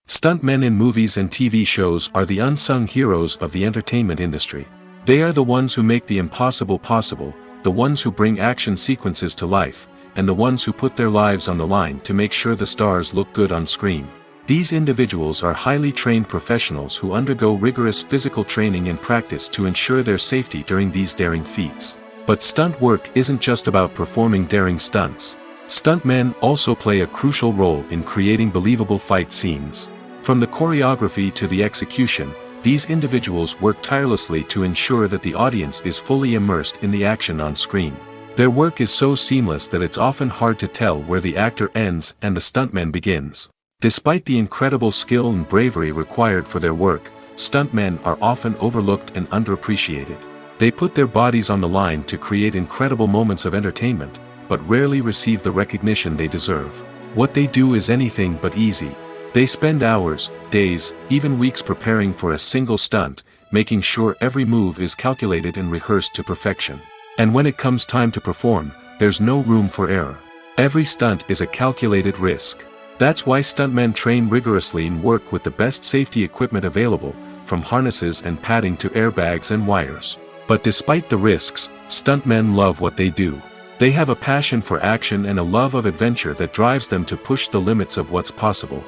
Stuntmen in movies and TV shows are the unsung heroes of the entertainment industry. They are the ones who make the impossible possible, the ones who bring action sequences to life, and the ones who put their lives on the line to make sure the stars look good on screen. These individuals are highly trained professionals who undergo rigorous physical training and practice to ensure their safety during these daring feats. But stunt work isn't just about performing daring stunts. Stuntmen also play a crucial role in creating believable fight scenes. From the choreography to the execution, these individuals work tirelessly to ensure that the audience is fully immersed in the action on screen. Their work is so seamless that it's often hard to tell where the actor ends and the stuntman begins. Despite the incredible skill and bravery required for their work, stuntmen are often overlooked and underappreciated. They put their bodies on the line to create incredible moments of entertainment, but rarely receive the recognition they deserve. What they do is anything but easy. They spend hours, days, even weeks preparing for a single stunt, making sure every move is calculated and rehearsed to perfection. And when it comes time to perform, there's no room for error. Every stunt is a calculated risk. That's why stuntmen train rigorously and work with the best safety equipment available, from harnesses and padding to airbags and wires. But despite the risks, stuntmen love what they do. They have a passion for action and a love of adventure that drives them to push the limits of what's possible.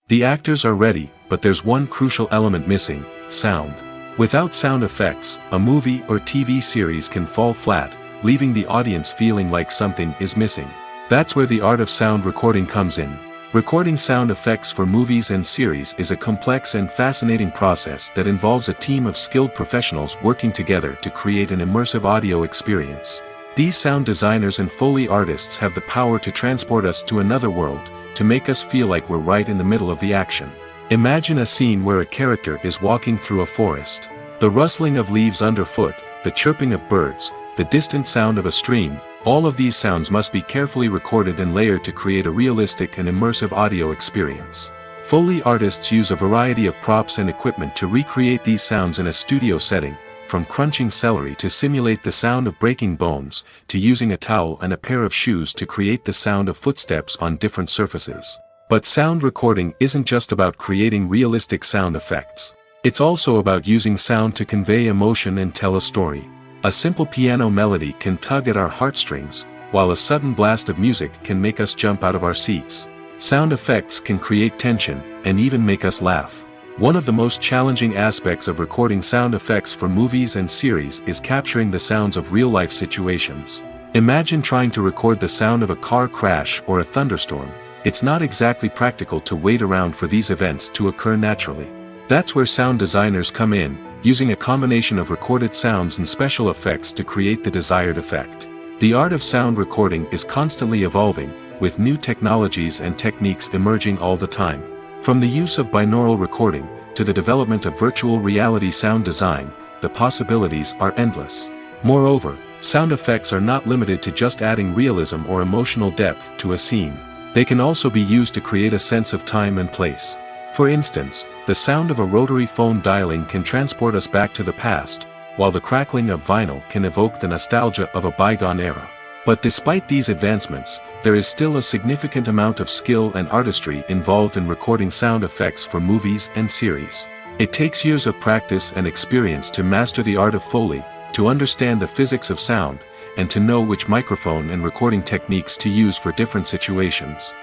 The actors are ready, but there's one crucial element missing: sound. Without sound effects, a movie or TV series can fall flat, leaving the audience feeling like something is missing. That's where the art of sound recording comes in. Recording sound effects for movies and series is a complex and fascinating process that involves a team of skilled professionals working together to create an immersive audio experience. These sound designers and Foley artists have the power to transport us to another world, to make us feel like we're right in the middle of the action. Imagine a scene where a character is walking through a forest. The rustling of leaves underfoot, the chirping of birds, the distant sound of a stream, all of these sounds must be carefully recorded and layered to create a realistic and immersive audio experience. Foley artists use a variety of props and equipment to recreate these sounds in a studio setting, from crunching celery to simulate the sound of breaking bones, to using a towel and a pair of shoes to create the sound of footsteps on different surfaces. But sound recording isn't just about creating realistic sound effects. It's also about using sound to convey emotion and tell a story. A simple piano melody can tug at our heartstrings, while a sudden blast of music can make us jump out of our seats. Sound effects can create tension, and even make us laugh. One of the most challenging aspects of recording sound effects for movies and series is capturing the sounds of real-life situations. Imagine trying to record the sound of a car crash or a thunderstorm. It's not exactly practical to wait around for these events to occur naturally. That's where sound designers come in, using a combination of recorded sounds and special effects to create the desired effect. The art of sound recording is constantly evolving, with new technologies and techniques emerging all the time. From the use of binaural recording, to the development of virtual reality sound design, the possibilities are endless. Moreover, sound effects are not limited to just adding realism or emotional depth to a scene. They can also be used to create a sense of time and place. For instance, the sound of a rotary phone dialing can transport us back to the past, while the crackling of vinyl can evoke the nostalgia of a bygone era. But despite these advancements, there is still a significant amount of skill and artistry involved in recording sound effects for movies and series. It takes years of practice and experience to master the art of Foley, to understand the physics of sound, and to know which microphone and recording techniques to use for different situations.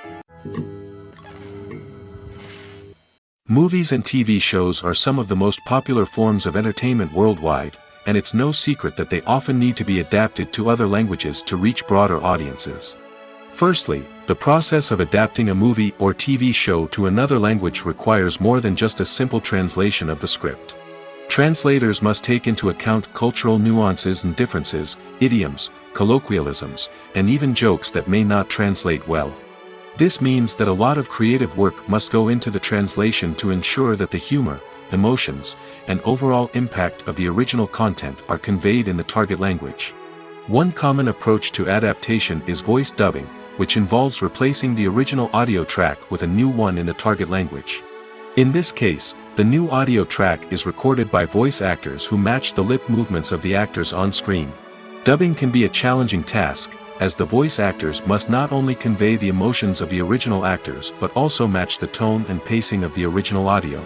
Movies and TV shows are some of the most popular forms of entertainment worldwide, and it's no secret that they often need to be adapted to other languages to reach broader audiences. Firstly, the process of adapting a movie or TV show to another language requires more than just a simple translation of the script. Translators must take into account cultural nuances and differences, idioms, colloquialisms, and even jokes that may not translate well. This means that a lot of creative work must go into the translation to ensure that the humor, emotions, and overall impact of the original content are conveyed in the target language. One common approach to adaptation is voice dubbing, which involves replacing the original audio track with a new one in the target language. In this case, the new audio track is recorded by voice actors who match the lip movements of the actors on screen. Dubbing can be a challenging task, as the voice actors must not only convey the emotions of the original actors but also match the tone and pacing of the original audio.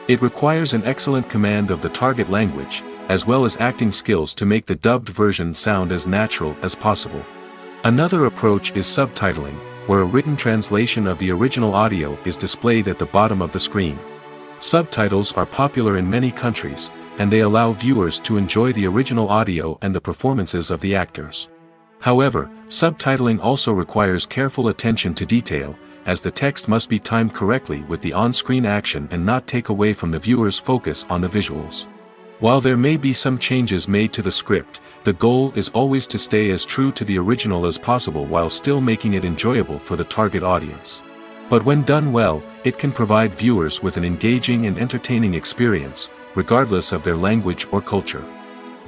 It requires an excellent command of the target language, as well as acting skills to make the dubbed version sound as natural as possible. Another approach is subtitling, where a written translation of the original audio is displayed at the bottom of the screen. Subtitles are popular in many countries, and they allow viewers to enjoy the original audio and the performances of the actors. However, subtitling also requires careful attention to detail, as the text must be timed correctly with the on-screen action and not take away from the viewer's focus on the visuals. While there may be some changes made to the script, the goal is always to stay as true to the original as possible while still making it enjoyable for the target audience. But when done well, it can provide viewers with an engaging and entertaining experience, regardless of their language or culture.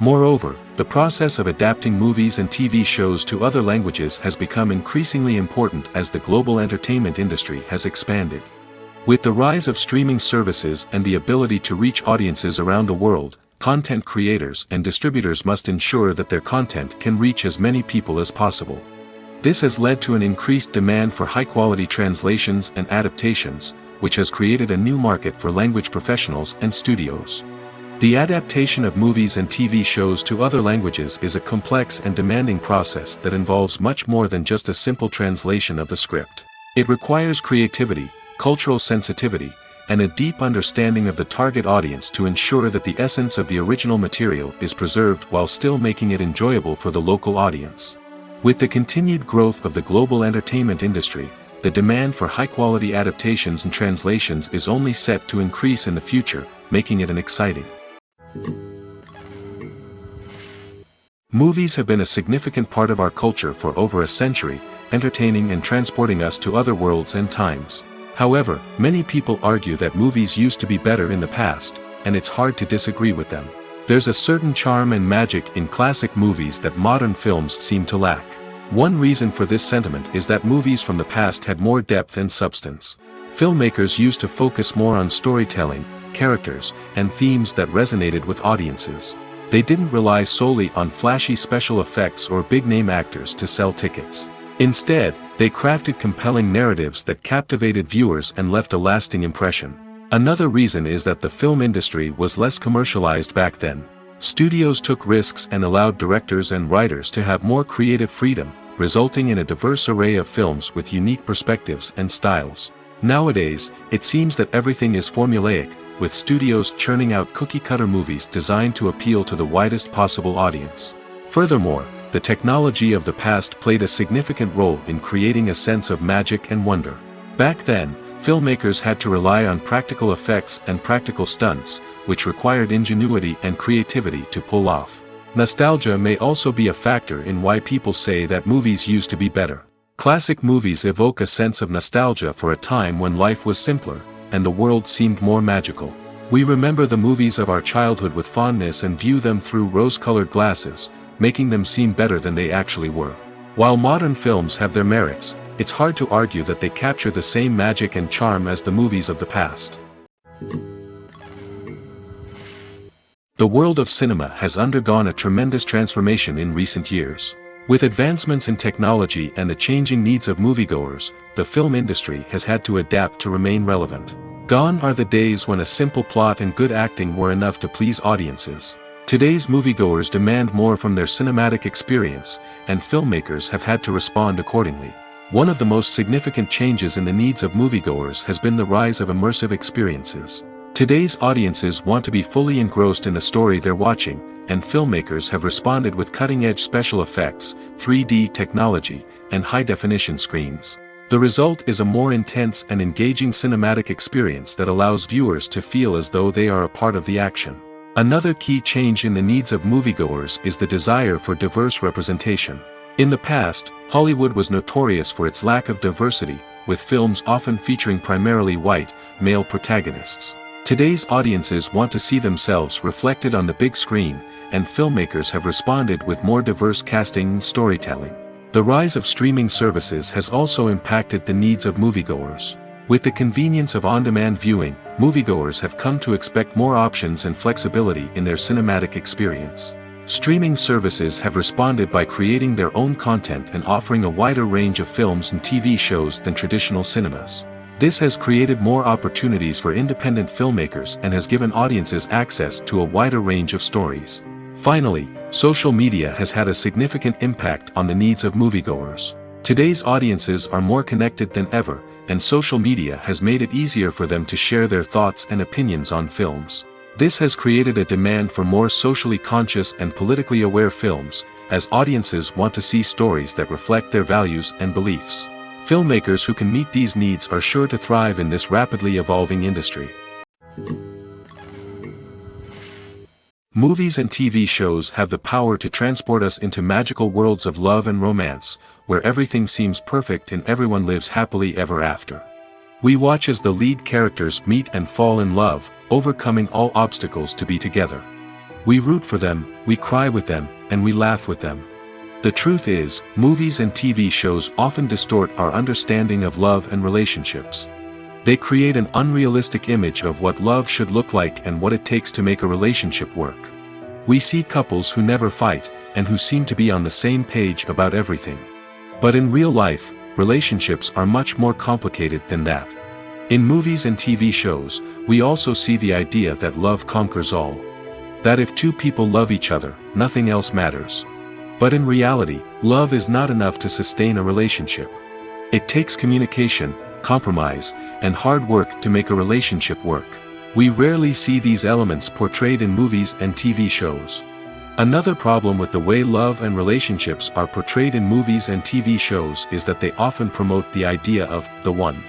Moreover, the process of adapting movies and TV shows to other languages has become increasingly important as the global entertainment industry has expanded. With the rise of streaming services and the ability to reach audiences around the world, content creators and distributors must ensure that their content can reach as many people as possible. This has led to an increased demand for high-quality translations and adaptations, which has created a new market for language professionals and studios. The adaptation of movies and TV shows to other languages is a complex and demanding process that involves much more than just a simple translation of the script. It requires creativity, cultural sensitivity, and a deep understanding of the target audience to ensure that the essence of the original material is preserved while still making it enjoyable for the local audience. With the continued growth of the global entertainment industry, the demand for high-quality adaptations and translations is only set to increase in the future, making it an exciting. Movies have been a significant part of our culture for over a century, entertaining and transporting us to other worlds and times. However, many people argue that movies used to be better in the past, and it's hard to disagree with them. There's a certain charm and magic in classic movies that modern films seem to lack. One reason for this sentiment is that movies from the past had more depth and substance. Filmmakers used to focus more on storytelling, characters, and themes that resonated with audiences. They didn't rely solely on flashy special effects or big-name actors to sell tickets. Instead, they crafted compelling narratives that captivated viewers and left a lasting impression. Another reason is that the film industry was less commercialized back then. Studios took risks and allowed directors and writers to have more creative freedom, resulting in a diverse array of films with unique perspectives and styles. Nowadays, it seems that everything is formulaic, with studios churning out cookie-cutter movies designed to appeal to the widest possible audience. Furthermore, the technology of the past played a significant role in creating a sense of magic and wonder. Back then, filmmakers had to rely on practical effects and practical stunts, which required ingenuity and creativity to pull off. Nostalgia may also be a factor in why people say that movies used to be better. Classic movies evoke a sense of nostalgia for a time when life was simpler, and the world seemed more magical. We remember the movies of our childhood with fondness and view them through rose-colored glasses, making them seem better than they actually were. While modern films have their merits, it's hard to argue that they capture the same magic and charm as the movies of the past. The world of cinema has undergone a tremendous transformation in recent years. With advancements in technology and the changing needs of moviegoers, the film industry has had to adapt to remain relevant. Gone are the days when a simple plot and good acting were enough to please audiences. Today's moviegoers demand more from their cinematic experience, and filmmakers have had to respond accordingly. One of the most significant changes in the needs of moviegoers has been the rise of immersive experiences. Today's audiences want to be fully engrossed in the story they're watching, and filmmakers have responded with cutting-edge special effects, 3D technology, and high-definition screens. The result is a more intense and engaging cinematic experience that allows viewers to feel as though they are a part of the action. Another key change in the needs of moviegoers is the desire for diverse representation. In the past, Hollywood was notorious for its lack of diversity, with films often featuring primarily white, male protagonists. Today's audiences want to see themselves reflected on the big screen, and filmmakers have responded with more diverse casting and storytelling. The rise of streaming services has also impacted the needs of moviegoers. With the convenience of on-demand viewing, moviegoers have come to expect more options and flexibility in their cinematic experience. Streaming services have responded by creating their own content and offering a wider range of films and TV shows than traditional cinemas. This has created more opportunities for independent filmmakers and has given audiences access to a wider range of stories. Finally, social media has had a significant impact on the needs of moviegoers. Today's audiences are more connected than ever, and social media has made it easier for them to share their thoughts and opinions on films. This has created a demand for more socially conscious and politically aware films, as audiences want to see stories that reflect their values and beliefs. Filmmakers who can meet these needs are sure to thrive in this rapidly evolving industry. Movies and TV shows have the power to transport us into magical worlds of love and romance, where everything seems perfect and everyone lives happily ever after. We watch as the lead characters meet and fall in love, overcoming all obstacles to be together. We root for them, we cry with them, and we laugh with them. The truth is, movies and TV shows often distort our understanding of love and relationships. They create an unrealistic image of what love should look like and what it takes to make a relationship work. We see couples who never fight, and who seem to be on the same page about everything. But in real life, relationships are much more complicated than that. In movies and TV shows, we also see the idea that love conquers all. That if two people love each other, nothing else matters. But in reality, love is not enough to sustain a relationship. It takes communication, compromise, and hard work to make a relationship work. We rarely see these elements portrayed in movies and TV shows. Another problem with the way love and relationships are portrayed in movies and TV shows is that they often promote the idea of the one.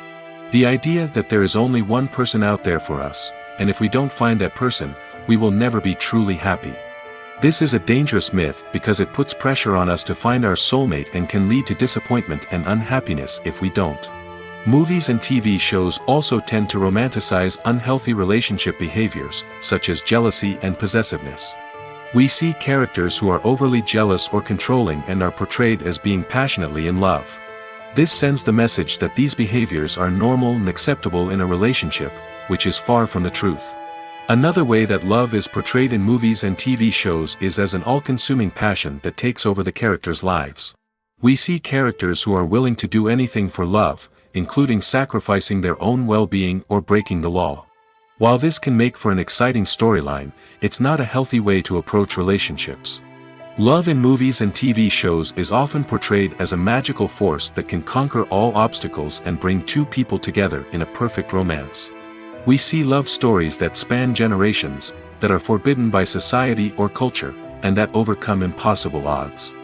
The idea that there is only one person out there for us, and if we don't find that person, we will never be truly happy. This is a dangerous myth because it puts pressure on us to find our soulmate and can lead to disappointment and unhappiness if we don't. Movies and TV shows also tend to romanticize unhealthy relationship behaviors, such as jealousy and possessiveness. We see characters who are overly jealous or controlling and are portrayed as being passionately in love. This sends the message that these behaviors are normal and acceptable in a relationship, which is far from the truth. Another way that love is portrayed in movies and TV shows is as an all-consuming passion that takes over the characters' lives. We see characters who are willing to do anything for love, including sacrificing their own well-being or breaking the law. While this can make for an exciting storyline, it's not a healthy way to approach relationships. Love in movies and TV shows is often portrayed as a magical force that can conquer all obstacles and bring two people together in a perfect romance. We see love stories that span generations, that are forbidden by society or culture, and that overcome impossible odds.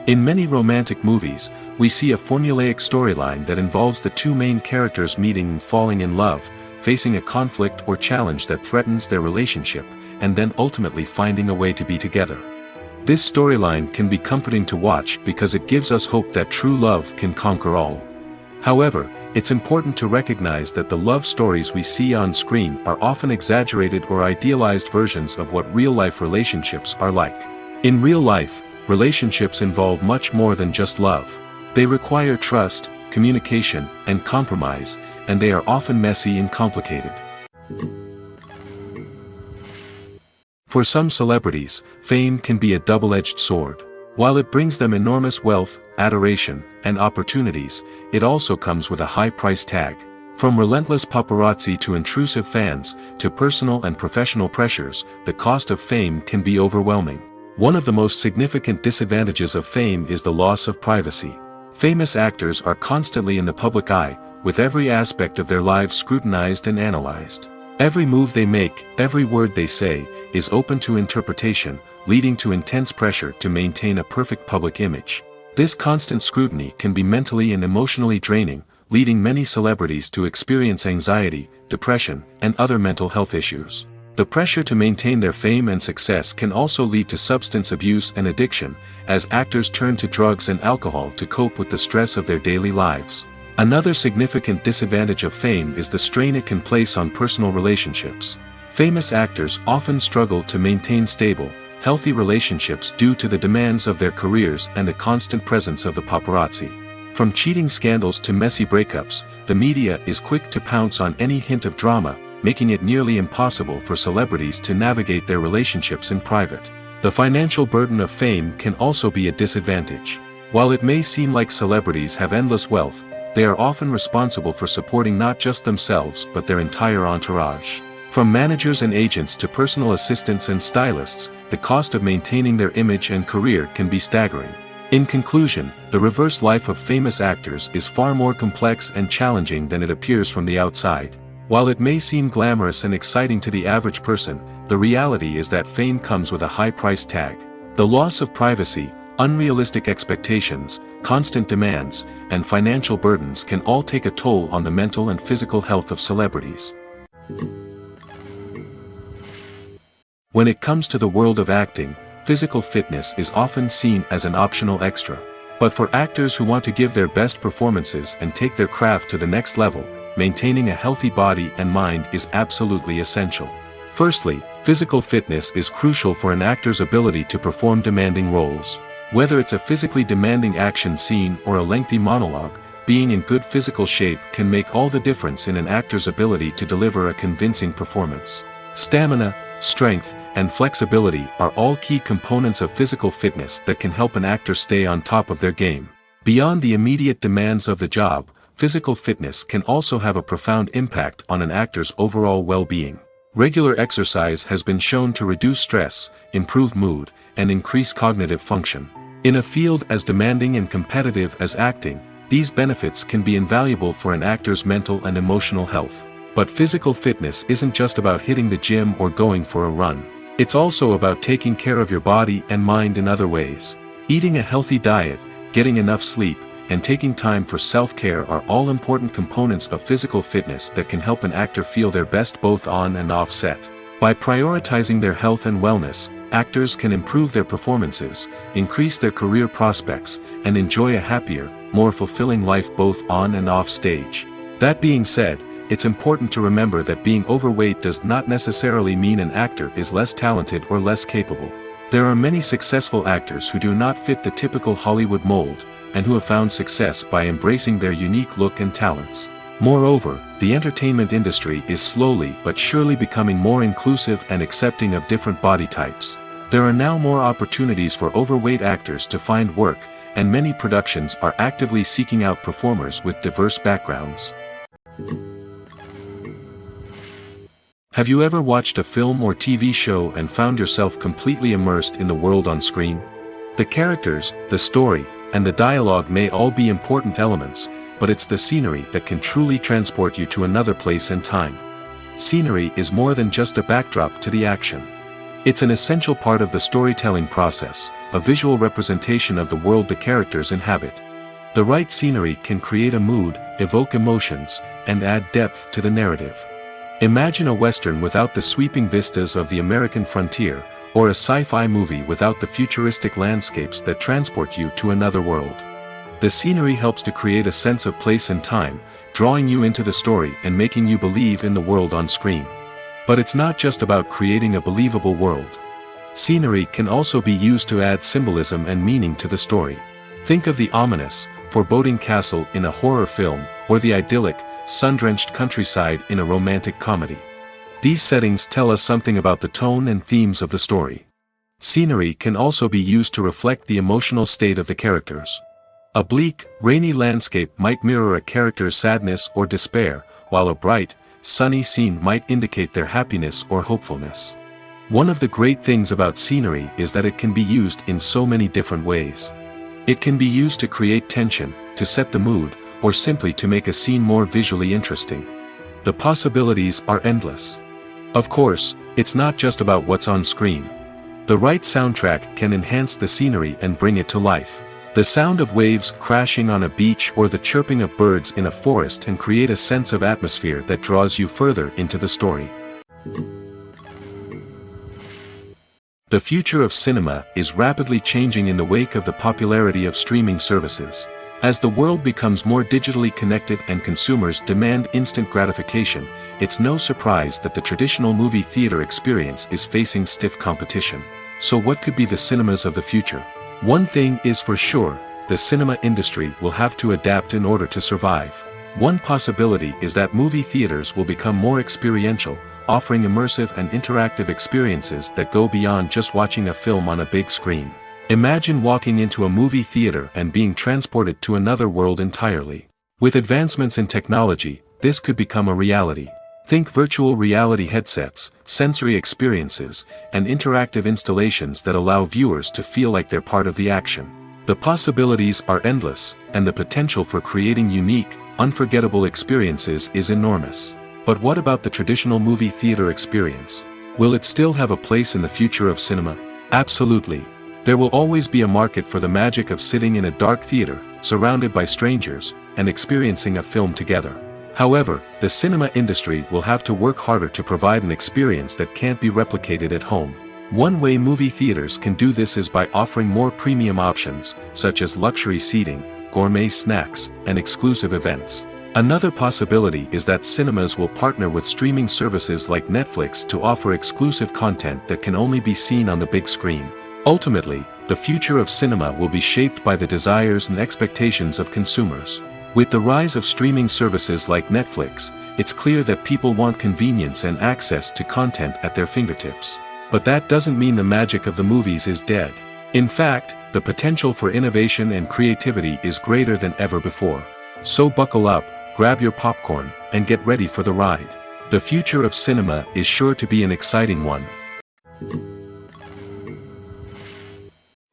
In many romantic movies, we see a formulaic storyline that involves the two main characters meeting and falling in love, facing a conflict or challenge that threatens their relationship, and then ultimately finding a way to be together. This storyline can be comforting to watch because it gives us hope that true love can conquer all. However, it's important to recognize that the love stories we see on screen are often exaggerated or idealized versions of what real-life relationships are like. In real life, relationships involve much more than just love. They require trust, communication, and compromise, and they are often messy and complicated. For some celebrities, fame can be a double-edged sword. While it brings them enormous wealth, adoration, and opportunities, it also comes with a high price tag. From relentless paparazzi to intrusive fans, to personal and professional pressures, the cost of fame can be overwhelming. One of the most significant disadvantages of fame is the loss of privacy. Famous actors are constantly in the public eye, with every aspect of their lives scrutinized and analyzed. Every move they make, every word they say, is open to interpretation, leading to intense pressure to maintain a perfect public image. This constant scrutiny can be mentally and emotionally draining, leading many celebrities to experience anxiety, depression, and other mental health issues. The pressure to maintain their fame and success can also lead to substance abuse and addiction, as actors turn to drugs and alcohol to cope with the stress of their daily lives. Another significant disadvantage of fame is the strain it can place on personal relationships. Famous actors often struggle to maintain stable, healthy relationships due to the demands of their careers and the constant presence of the paparazzi. From cheating scandals to messy breakups, the media is quick to pounce on any hint of drama, making it nearly impossible for celebrities to navigate their relationships in private. The financial burden of fame can also be a disadvantage. While it may seem like celebrities have endless wealth, they are often responsible for supporting not just themselves but their entire entourage. From managers and agents to personal assistants and stylists, the cost of maintaining their image and career can be staggering. In conclusion, the reverse life of famous actors is far more complex and challenging than it appears from the outside. While it may seem glamorous and exciting to the average person, the reality is that fame comes with a high price tag. The loss of privacy, unrealistic expectations, constant demands, and financial burdens can all take a toll on the mental and physical health of celebrities. When it comes to the world of acting, physical fitness is often seen as an optional extra. But for actors who want to give their best performances and take their craft to the next level, maintaining a healthy body and mind is absolutely essential. Firstly, physical fitness is crucial for an actor's ability to perform demanding roles. Whether it's a physically demanding action scene or a lengthy monologue, being in good physical shape can make all the difference in an actor's ability to deliver a convincing performance. Stamina, strength, and flexibility are all key components of physical fitness that can help an actor stay on top of their game. Beyond the immediate demands of the job, physical fitness can also have a profound impact on an actor's overall well-being. Regular exercise has been shown to reduce stress, improve mood, and increase cognitive function. In a field as demanding and competitive as acting, these benefits can be invaluable for an actor's mental and emotional health. But physical fitness isn't just about hitting the gym or going for a run. It's also about taking care of your body and mind in other ways. Eating a healthy diet, getting enough sleep, and taking time for self-care are all important components of physical fitness that can help an actor feel their best both on and off set. By prioritizing their health and wellness, actors can improve their performances, increase their career prospects, and enjoy a happier, more fulfilling life both on and off stage. That being said, it's important to remember that being overweight does not necessarily mean an actor is less talented or less capable. There are many successful actors who do not fit the typical Hollywood mold, and who have found success by embracing their unique look and talents. Moreover, the entertainment industry is slowly but surely becoming more inclusive and accepting of different body types. There are now more opportunities for overweight actors to find work, and many productions are actively seeking out performers with diverse backgrounds. Have you ever watched a film or TV show and found yourself completely immersed in the world on screen? The characters, the story, and the dialogue may all be important elements, but it's the scenery that can truly transport you to another place and time. Scenery is more than just a backdrop to the action. It's an essential part of the storytelling process, a visual representation of the world the characters inhabit. The right scenery can create a mood, evoke emotions, and add depth to the narrative. Imagine a Western without the sweeping vistas of the American frontier, or a sci-fi movie without the futuristic landscapes that transport you to another world. The scenery helps to create a sense of place and time, drawing you into the story and making you believe in the world on screen. But it's not just about creating a believable world. Scenery can also be used to add symbolism and meaning to the story. Think of the ominous, foreboding castle in a horror film, or the idyllic, sun-drenched countryside in a romantic comedy. These settings tell us something about the tone and themes of the story. Scenery can also be used to reflect the emotional state of the characters. A bleak, rainy landscape might mirror a character's sadness or despair, while a bright, sunny scene might indicate their happiness or hopefulness. One of the great things about scenery is that it can be used in so many different ways. It can be used to create tension, to set the mood, or simply to make a scene more visually interesting. The possibilities are endless. Of course, it's not just about what's on screen. The right soundtrack can enhance the scenery and bring it to life. The sound of waves crashing on a beach or the chirping of birds in a forest can create a sense of atmosphere that draws you further into the story. The future of cinema is rapidly changing in the wake of the popularity of streaming services. As the world becomes more digitally connected and consumers demand instant gratification, it's no surprise that the traditional movie theater experience is facing stiff competition. So what could be the cinemas of the future? One thing is for sure, the cinema industry will have to adapt in order to survive. One possibility is that movie theaters will become more experiential, offering immersive and interactive experiences that go beyond just watching a film on a big screen. Imagine walking into a movie theater and being transported to another world entirely. With advancements in technology, this could become a reality. Think virtual reality headsets, sensory experiences, and interactive installations that allow viewers to feel like they're part of the action. The possibilities are endless, and the potential for creating unique, unforgettable experiences is enormous. But what about the traditional movie theater experience? Will it still have a place in the future of cinema? Absolutely. There will always be a market for the magic of sitting in a dark theater, surrounded by strangers, and experiencing a film together. However, the cinema industry will have to work harder to provide an experience that can't be replicated at home. One way movie theaters can do this is by offering more premium options, such as luxury seating, gourmet snacks, and exclusive events. Another possibility is that cinemas will partner with streaming services like Netflix to offer exclusive content that can only be seen on the big screen. Ultimately, the future of cinema will be shaped by the desires and expectations of consumers. With the rise of streaming services like Netflix, it's clear that people want convenience and access to content at their fingertips. But that doesn't mean the magic of the movies is dead. In fact, the potential for innovation and creativity is greater than ever before. So buckle up, grab your popcorn, and get ready for the ride. The future of cinema is sure to be an exciting one.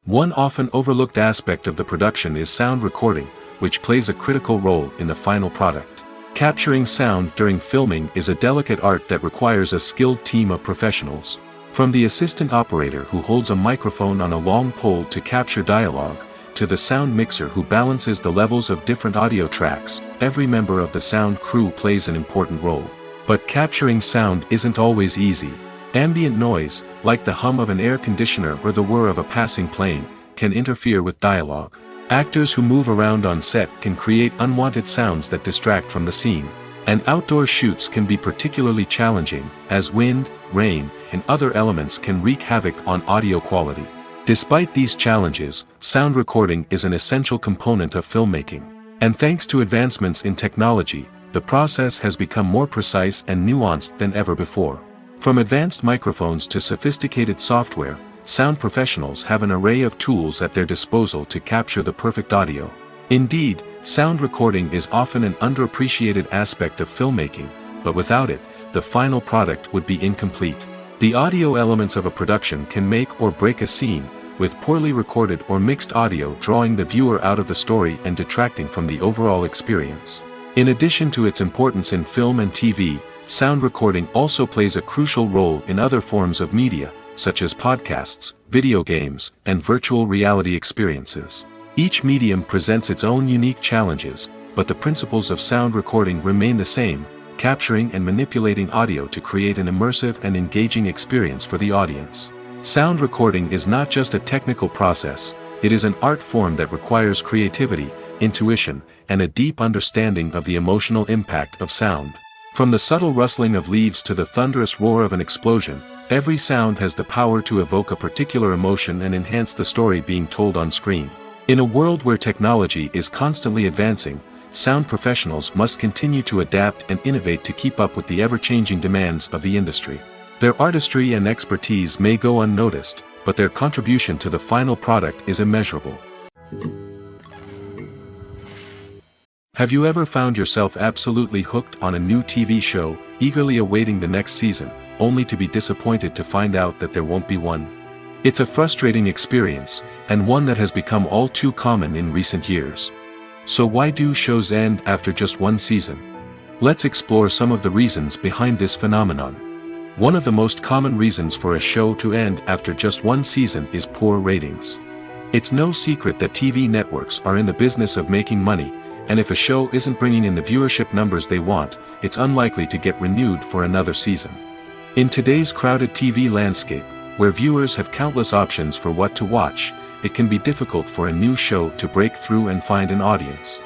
One often overlooked aspect of the production is sound recording, which plays a critical role in the final product. Capturing sound during filming is a delicate art that requires a skilled team of professionals. From the assistant operator who holds a microphone on a long pole to capture dialogue, to the sound mixer who balances the levels of different audio tracks, every member of the sound crew plays an important role. But capturing sound isn't always easy. Ambient noise, like the hum of an air conditioner or the whir of a passing plane, can interfere with dialogue. Actors who move around on set can create unwanted sounds that distract from the scene. And outdoor shoots can be particularly challenging, as wind, rain, and other elements can wreak havoc on audio quality. Despite these challenges, sound recording is an essential component of filmmaking. And thanks to advancements in technology, the process has become more precise and nuanced than ever before. From advanced microphones to sophisticated software, sound professionals have an array of tools at their disposal to capture the perfect audio. Indeed, sound recording is often an underappreciated aspect of filmmaking, but without it, the final product would be incomplete. The audio elements of a production can make or break a scene, with poorly recorded or mixed audio drawing the viewer out of the story and detracting from the overall experience. In addition to its importance in film and TV, sound recording also plays a crucial role in other forms of media, such as podcasts, video games, and virtual reality experiences. Each medium presents its own unique challenges, but the principles of sound recording remain the same, capturing and manipulating audio to create an immersive and engaging experience for the audience. Sound recording is not just a technical process, it is an art form that requires creativity, intuition, and a deep understanding of the emotional impact of sound. From the subtle rustling of leaves to the thunderous roar of an explosion, every sound has the power to evoke a particular emotion and enhance the story being told on screen. In a world where technology is constantly advancing, sound professionals must continue to adapt and innovate to keep up with the ever-changing demands of the industry. Their artistry and expertise may go unnoticed, but their contribution to the final product is immeasurable. Have you ever found yourself absolutely hooked on a new TV show, eagerly awaiting the next season, only to be disappointed to find out that there won't be one? It's a frustrating experience, and one that has become all too common in recent years. So why do shows end after just one season? Let's explore some of the reasons behind this phenomenon. One of the most common reasons for a show to end after just one season is poor ratings. It's no secret that TV networks are in the business of making money, and if a show isn't bringing in the viewership numbers they want, it's unlikely to get renewed for another season. In today's crowded TV landscape, where viewers have countless options for what to watch, it can be difficult for a new show to break through and find an audience.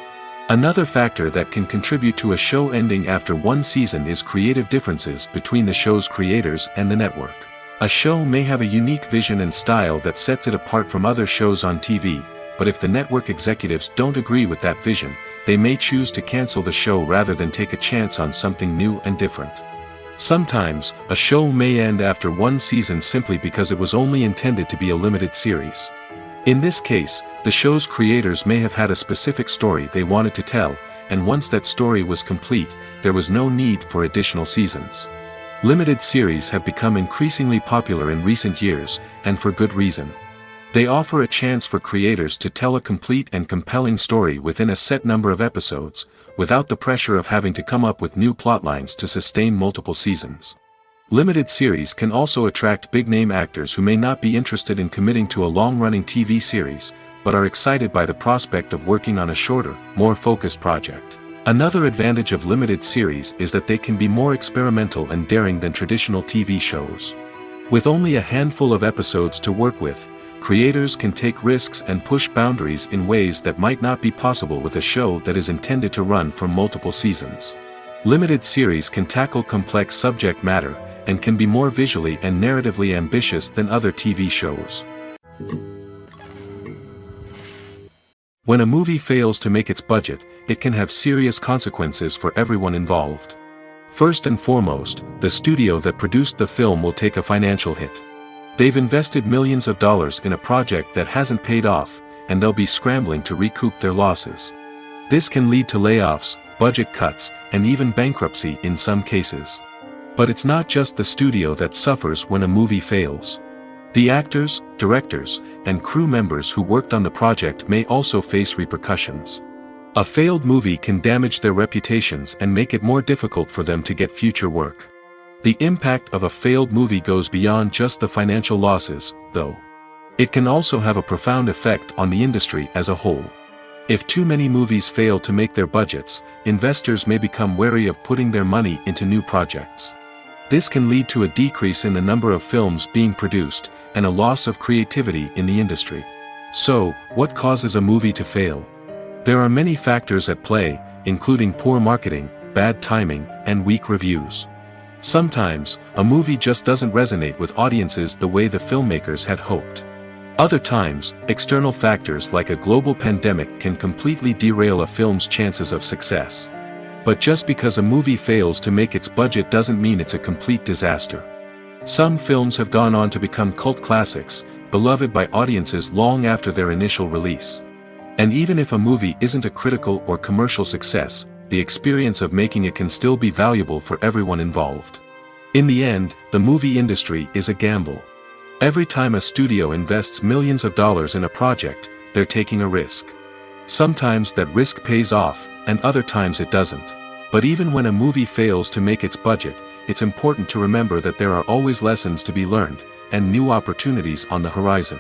Another factor that can contribute to a show ending after one season is creative differences between the show's creators and the network. A show may have a unique vision and style that sets it apart from other shows on TV, but if the network executives don't agree with that vision, they may choose to cancel the show rather than take a chance on something new and different. Sometimes, a show may end after one season simply because it was only intended to be a limited series. In this case, the show's creators may have had a specific story they wanted to tell, and once that story was complete, there was no need for additional seasons. Limited series have become increasingly popular in recent years, and for good reason. They offer a chance for creators to tell a complete and compelling story within a set number of episodes, without the pressure of having to come up with new plotlines to sustain multiple seasons. Limited series can also attract big-name actors who may not be interested in committing to a long-running TV series, but are excited by the prospect of working on a shorter, more focused project. Another advantage of limited series is that they can be more experimental and daring than traditional TV shows. With only a handful of episodes to work with, creators can take risks and push boundaries in ways that might not be possible with a show that is intended to run for multiple seasons. Limited series can tackle complex subject matter, and can be more visually and narratively ambitious than other TV shows. When a movie fails to make its budget, it can have serious consequences for everyone involved. First and foremost, the studio that produced the film will take a financial hit. They've invested millions of dollars in a project that hasn't paid off, and they'll be scrambling to recoup their losses. This can lead to layoffs, budget cuts, and even bankruptcy in some cases. But it's not just the studio that suffers when a movie fails. The actors, directors, and crew members who worked on the project may also face repercussions. A failed movie can damage their reputations and make it more difficult for them to get future work. The impact of a failed movie goes beyond just the financial losses, though. It can also have a profound effect on the industry as a whole. If too many movies fail to make their budgets, investors may become wary of putting their money into new projects. This can lead to a decrease in the number of films being produced, and a loss of creativity in the industry. So, what causes a movie to fail? There are many factors at play, including poor marketing, bad timing, and weak reviews. Sometimes, a movie just doesn't resonate with audiences the way the filmmakers had hoped. Other times, external factors like a global pandemic can completely derail a film's chances of success. But just because a movie fails to make its budget doesn't mean it's a complete disaster. Some films have gone on to become cult classics, beloved by audiences long after their initial release. And even if a movie isn't a critical or commercial success, the experience of making it can still be valuable for everyone involved. In the end, the movie industry is a gamble. Every time a studio invests millions of dollars in a project, they're taking a risk. Sometimes that risk pays off, and other times it doesn't. But even when a movie fails to make its budget, it's important to remember that there are always lessons to be learned, and new opportunities on the horizon.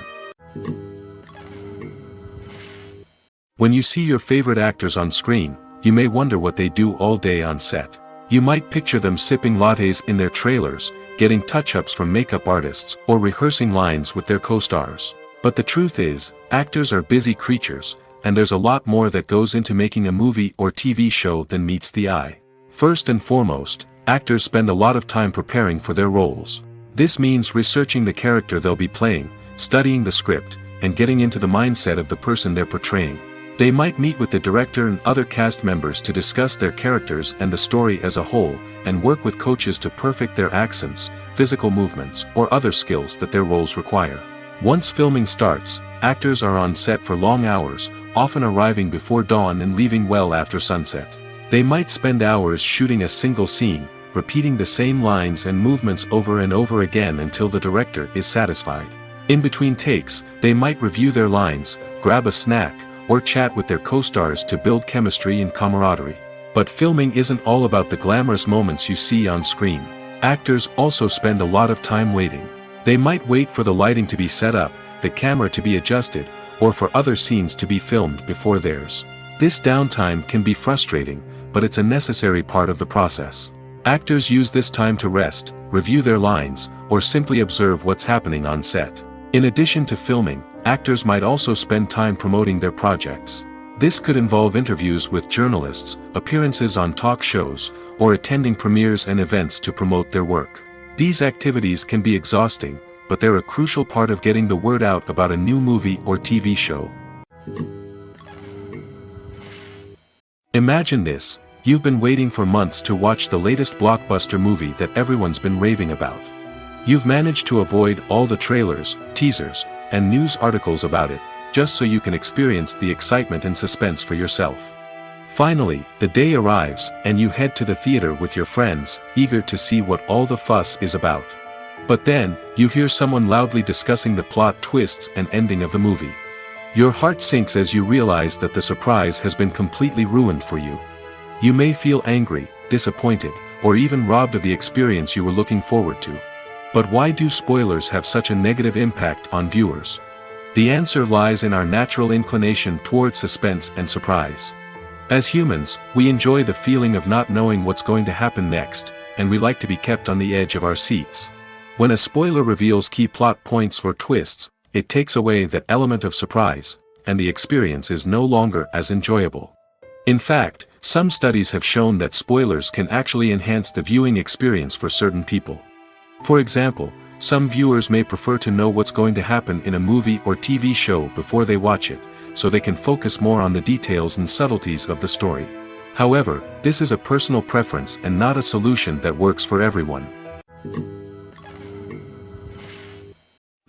When you see your favorite actors on screen, you may wonder what they do all day on set. You might picture them sipping lattes in their trailers, getting touch-ups from makeup artists, or rehearsing lines with their co-stars. But the truth is, actors are busy creatures, and there's a lot more that goes into making a movie or TV show than meets the eye. First and foremost, actors spend a lot of time preparing for their roles. This means researching the character they'll be playing, studying the script, and getting into the mindset of the person they're portraying. They might meet with the director and other cast members to discuss their characters and the story as a whole, and work with coaches to perfect their accents, physical movements, or other skills that their roles require. Once filming starts, actors are on set for long hours, often arriving before dawn and leaving well after sunset. They might spend hours shooting a single scene, repeating the same lines and movements over and over again until the director is satisfied. In between takes, they might review their lines, grab a snack, or chat with their co-stars to build chemistry and camaraderie. But filming isn't all about the glamorous moments you see on screen. Actors also spend a lot of time waiting. They might wait for the lighting to be set up, the camera to be adjusted, or for other scenes to be filmed before theirs. This downtime can be frustrating, but it's a necessary part of the process. Actors use this time to rest, review their lines, or simply observe what's happening on set. In addition to filming, actors might also spend time promoting their projects. This could involve interviews with journalists, appearances on talk shows, or attending premieres and events to promote their work. These activities can be exhausting, but they're a crucial part of getting the word out about a new movie or TV show. Imagine this: you've been waiting for months to watch the latest blockbuster movie that everyone's been raving about. You've managed to avoid all the trailers, teasers, and news articles about it, just so you can experience the excitement and suspense for yourself. Finally, the day arrives, and you head to the theater with your friends, eager to see what all the fuss is about. But then, you hear someone loudly discussing the plot twists and ending of the movie. Your heart sinks as you realize that the surprise has been completely ruined for you. You may feel angry, disappointed, or even robbed of the experience you were looking forward to. But why do spoilers have such a negative impact on viewers? The answer lies in our natural inclination toward suspense and surprise. As humans, we enjoy the feeling of not knowing what's going to happen next, and we like to be kept on the edge of our seats. When a spoiler reveals key plot points or twists, it takes away that element of surprise, and the experience is no longer as enjoyable. In fact, some studies have shown that spoilers can actually enhance the viewing experience for certain people. For example, some viewers may prefer to know what's going to happen in a movie or TV show before they watch it, so they can focus more on the details and subtleties of the story. However, this is a personal preference and not a solution that works for everyone.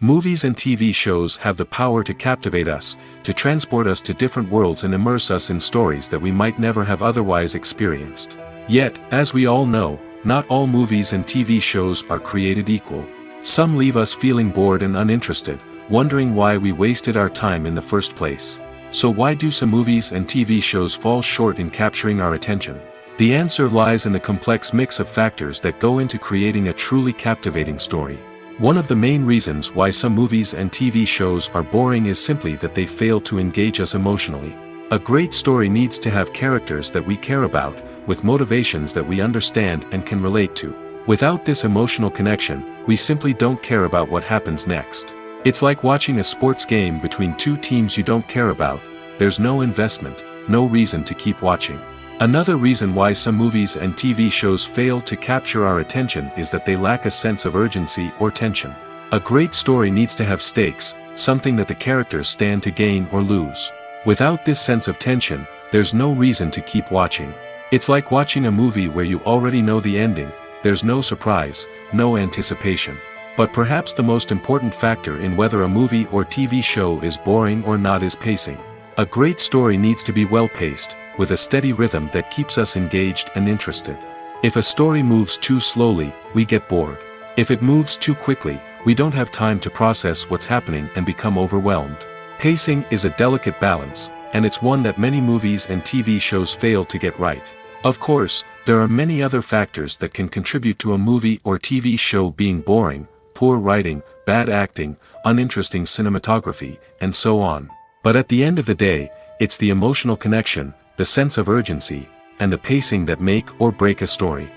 Movies and TV shows have the power to captivate us, to transport us to different worlds and immerse us in stories that we might never have otherwise experienced. Yet, as we all know, not all movies and TV shows are created equal. Some leave us feeling bored and uninterested, wondering why we wasted our time in the first place. So why do some movies and TV shows fall short in capturing our attention? The answer lies in the complex mix of factors that go into creating a truly captivating story. One of the main reasons why some movies and TV shows are boring is simply that they fail to engage us emotionally. A great story needs to have characters that we care about, with motivations that we understand and can relate to. Without this emotional connection, we simply don't care about what happens next. It's like watching a sports game between two teams you don't care about. There's no investment, no reason to keep watching. Another reason why some movies and TV shows fail to capture our attention is that they lack a sense of urgency or tension. A great story needs to have stakes, something that the characters stand to gain or lose. Without this sense of tension, there's no reason to keep watching. It's like watching a movie where you already know the ending. There's no surprise, no anticipation. But perhaps the most important factor in whether a movie or TV show is boring or not is pacing. A great story needs to be well-paced, with a steady rhythm that keeps us engaged and interested. If a story moves too slowly, we get bored. If it moves too quickly, we don't have time to process what's happening and become overwhelmed. Pacing is a delicate balance, and it's one that many movies and TV shows fail to get right. Of course, there are many other factors that can contribute to a movie or TV show being boring: poor writing, bad acting, uninteresting cinematography, and so on. But at the end of the day, it's the emotional connection, the sense of urgency, and the pacing that make or break a story.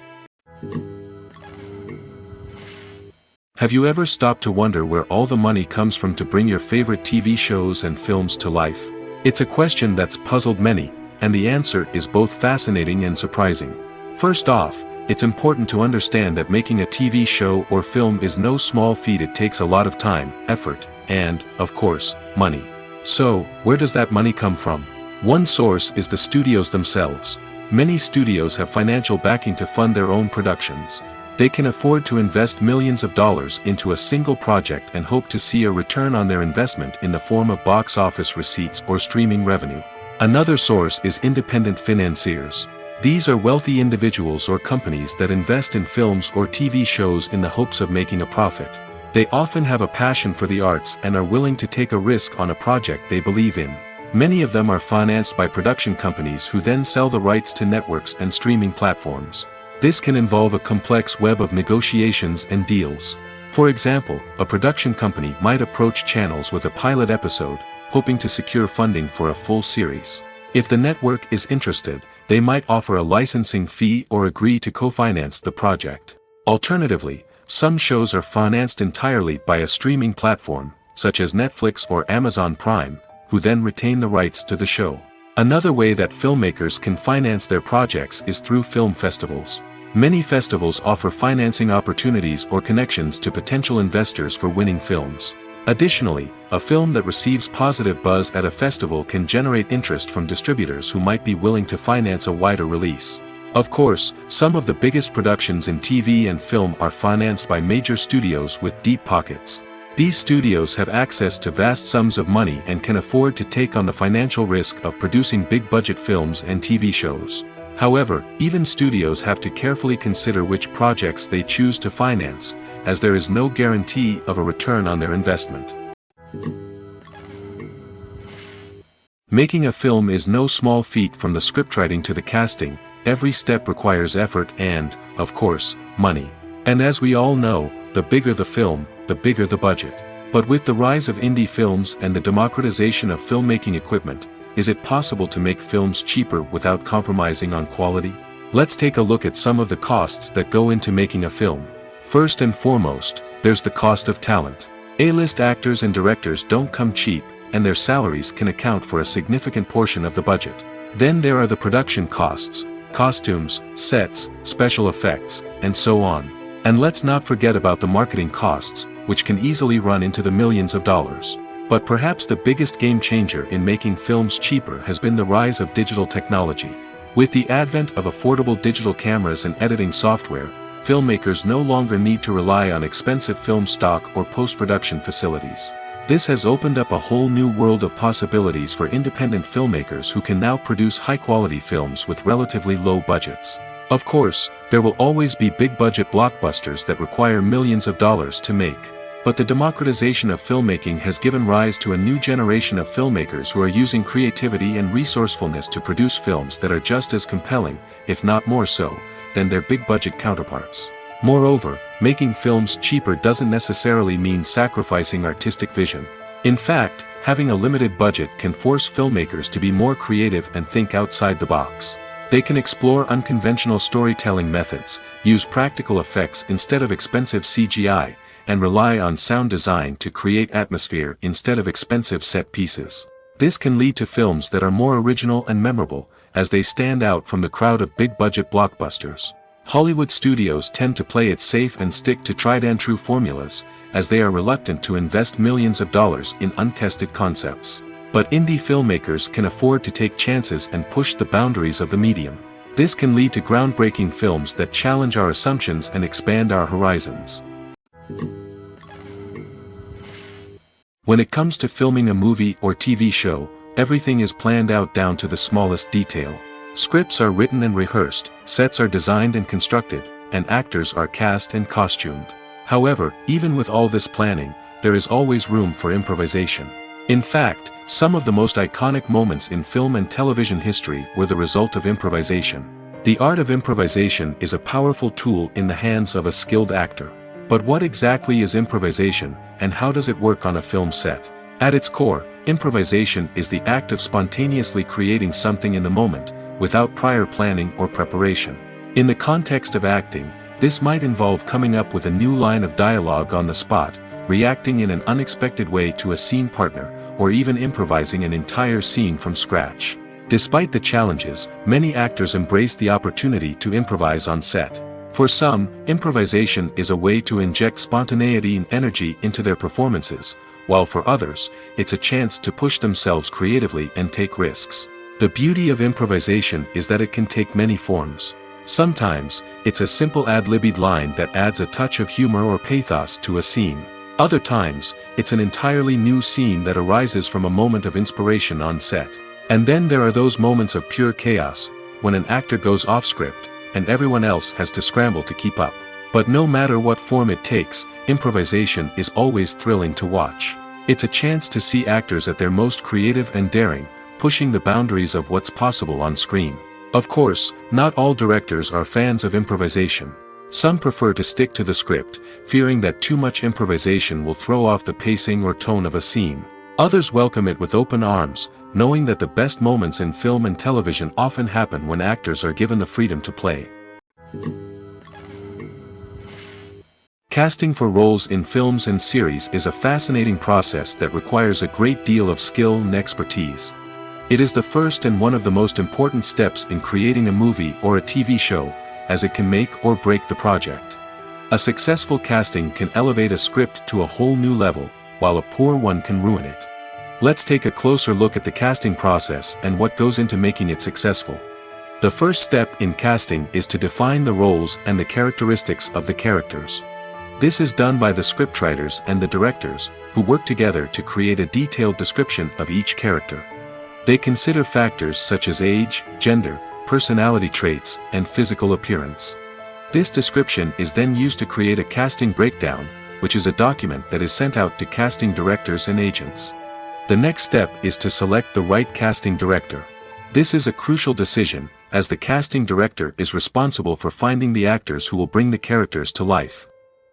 Have you ever stopped to wonder where all the money comes from to bring your favorite TV shows and films to life? It's a question that's puzzled many, and the answer is both fascinating and surprising. First off, it's important to understand that making a TV show or film is no small feat. It takes a lot of time, effort, and, of course, money. So, where does that money come from? One source is the studios themselves. Many studios have financial backing to fund their own productions. They can afford to invest millions of dollars into a single project and hope to see a return on their investment in the form of box office receipts or streaming revenue. Another source is independent financiers. These are wealthy individuals or companies that invest in films or TV shows in the hopes of making a profit. They often have a passion for the arts and are willing to take a risk on a project they believe in. Many of them are financed by production companies who then sell the rights to networks and streaming platforms. This can involve a complex web of negotiations and deals. For example, a production company might approach channels with a pilot episode, hoping to secure funding for a full series. If the network is interested, they might offer a licensing fee or agree to co-finance the project. Alternatively, some shows are financed entirely by a streaming platform, such as Netflix or Amazon Prime, who then retain the rights to the show. Another way that filmmakers can finance their projects is through film festivals. Many festivals offer financing opportunities or connections to potential investors for winning films. Additionally, a film that receives positive buzz at a festival can generate interest from distributors who might be willing to finance a wider release. Of course, some of the biggest productions in TV and film are financed by major studios with deep pockets. These studios have access to vast sums of money and can afford to take on the financial risk of producing big-budget films and TV shows. However, even studios have to carefully consider which projects they choose to finance, as there is no guarantee of a return on their investment. Making a film is no small feat. From the scriptwriting to the casting, every step requires effort and, of course, money. And as we all know, the bigger the film, the bigger the budget. But with the rise of indie films and the democratization of filmmaking equipment, is it possible to make films cheaper without compromising on quality? Let's take a look at some of the costs that go into making a film. First and foremost, there's the cost of talent. A-list actors and directors don't come cheap, and their salaries can account for a significant portion of the budget. Then there are the production costs, costumes, sets, special effects, and so on. And let's not forget about the marketing costs, which can easily run into the millions of dollars. But perhaps the biggest game changer in making films cheaper has been the rise of digital technology. With the advent of affordable digital cameras and editing software, filmmakers no longer need to rely on expensive film stock or post-production facilities. This has opened up a whole new world of possibilities for independent filmmakers who can now produce high-quality films with relatively low budgets. Of course, there will always be big-budget blockbusters that require millions of dollars to make. But the democratization of filmmaking has given rise to a new generation of filmmakers who are using creativity and resourcefulness to produce films that are just as compelling, if not more so, than their big-budget counterparts. Moreover, making films cheaper doesn't necessarily mean sacrificing artistic vision. In fact, having a limited budget can force filmmakers to be more creative and think outside the box. They can explore unconventional storytelling methods, use practical effects instead of expensive CGI, and rely on sound design to create atmosphere instead of expensive set pieces. This can lead to films that are more original and memorable, as they stand out from the crowd of big-budget blockbusters. Hollywood studios tend to play it safe and stick to tried-and-true formulas, as they are reluctant to invest millions of dollars in untested concepts. But indie filmmakers can afford to take chances and push the boundaries of the medium. This can lead to groundbreaking films that challenge our assumptions and expand our horizons. When it comes to filming a movie or TV show, everything is planned out down to the smallest detail. Scripts are written and rehearsed, sets are designed and constructed, and actors are cast and costumed. However, even with all this planning, there is always room for improvisation. In fact, some of the most iconic moments in film and television history were the result of improvisation. The art of improvisation is a powerful tool in the hands of a skilled actor. But what exactly is improvisation, and how does it work on a film set? At its core, improvisation is the act of spontaneously creating something in the moment, without prior planning or preparation. In the context of acting, this might involve coming up with a new line of dialogue on the spot, reacting in an unexpected way to a scene partner, or even improvising an entire scene from scratch. Despite the challenges, many actors embrace the opportunity to improvise on set. For some, improvisation is a way to inject spontaneity and energy into their performances, while for others, it's a chance to push themselves creatively and take risks. The beauty of improvisation is that it can take many forms. Sometimes, it's a simple ad-libbed line that adds a touch of humor or pathos to a scene. Other times, it's an entirely new scene that arises from a moment of inspiration on set. And then there are those moments of pure chaos, when an actor goes off script, and everyone else has to scramble to keep up. But no matter what form it takes, improvisation is always thrilling to watch. It's a chance to see actors at their most creative and daring, pushing the boundaries of what's possible on screen. Of course, not all directors are fans of improvisation. Some prefer to stick to the script, fearing that too much improvisation will throw off the pacing or tone of a scene. Others welcome it with open arms, knowing that the best moments in film and television often happen when actors are given the freedom to play. Casting for roles in films and series is a fascinating process that requires a great deal of skill and expertise. It is the first and one of the most important steps in creating a movie or a TV show, as it can make or break the project. A successful casting can elevate a script to a whole new level, while a poor one can ruin it. Let's take a closer look at the casting process and what goes into making it successful. The first step in casting is to define the roles and the characteristics of the characters. This is done by the scriptwriters and the directors, who work together to create a detailed description of each character. They consider factors such as age, gender, personality traits, and physical appearance. This description is then used to create a casting breakdown, which is a document that is sent out to casting directors and agents. The next step is to select the right casting director. This is a crucial decision, as the casting director is responsible for finding the actors who will bring the characters to life.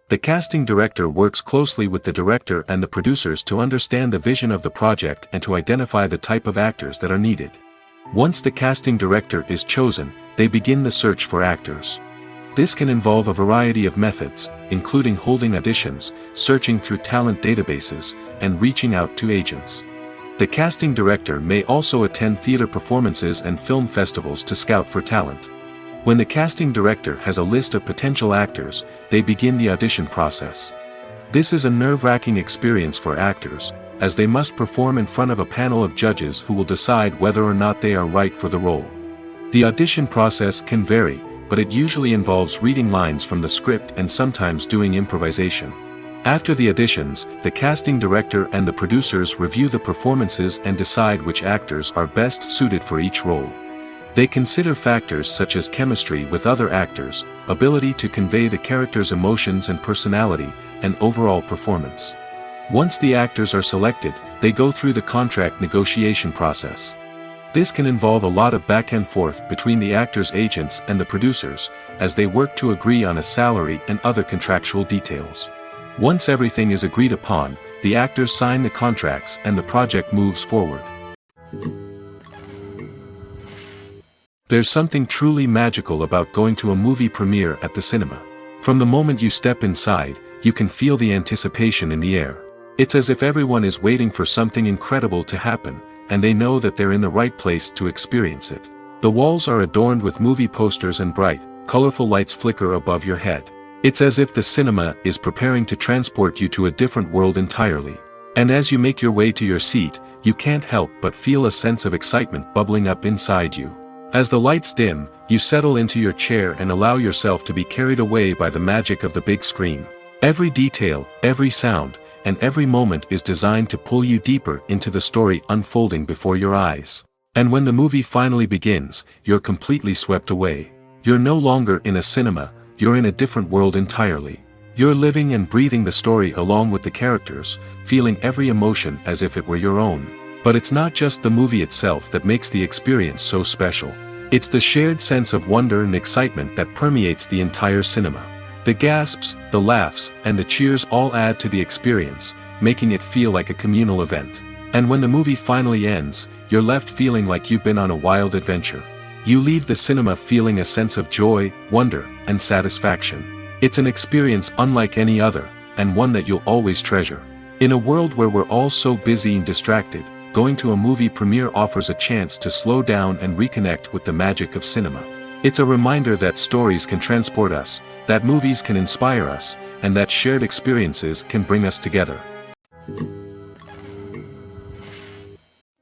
The casting director works closely with the director and the producers to understand the vision of the project and to identify the type of actors that are needed. Once the casting director is chosen, they begin the search for actors. This can involve a variety of methods, including holding auditions, searching through talent databases, and reaching out to agents. The casting director may also attend theater performances and film festivals to scout for talent. When the casting director has a list of potential actors, they begin the audition process. This is a nerve-wracking experience for actors, as they must perform in front of a panel of judges who will decide whether or not they are right for the role. The audition process can vary, but it usually involves reading lines from the script and sometimes doing improvisation. After the auditions, the casting director and the producers review the performances and decide which actors are best suited for each role. They consider factors such as chemistry with other actors, ability to convey the character's emotions and personality, and overall performance. Once the actors are selected, they go through the contract negotiation process. This can involve a lot of back and forth between the actors' agents and the producers, as they work to agree on a salary and other contractual details. Once everything is agreed upon, the actors sign the contracts and the project moves forward. There's something truly magical about going to a movie premiere at the cinema. From the moment you step inside, you can feel the anticipation in the air. It's as if everyone is waiting for something incredible to happen, and they know that they're in the right place to experience it. The walls are adorned with movie posters and bright, colorful lights flicker above your head. It's as if the cinema is preparing to transport you to a different world entirely. And as you make your way to your seat, you can't help but feel a sense of excitement bubbling up inside you. As the lights dim, you settle into your chair and allow yourself to be carried away by the magic of the big screen. Every detail, every sound, and every moment is designed to pull you deeper into the story unfolding before your eyes. And when the movie finally begins, you're completely swept away. You're no longer in a cinema, you're in a different world entirely. You're living and breathing the story along with the characters, feeling every emotion as if it were your own. But it's not just the movie itself that makes the experience so special. It's the shared sense of wonder and excitement that permeates the entire cinema. The gasps, the laughs, and the cheers all add to the experience, making it feel like a communal event. And when the movie finally ends, you're left feeling like you've been on a wild adventure. You leave the cinema feeling a sense of joy, wonder, and satisfaction. It's an experience unlike any other, and one that you'll always treasure. In a world where we're all so busy and distracted, going to a movie premiere offers a chance to slow down and reconnect with the magic of cinema. It's a reminder that stories can transport us, that movies can inspire us, and that shared experiences can bring us together.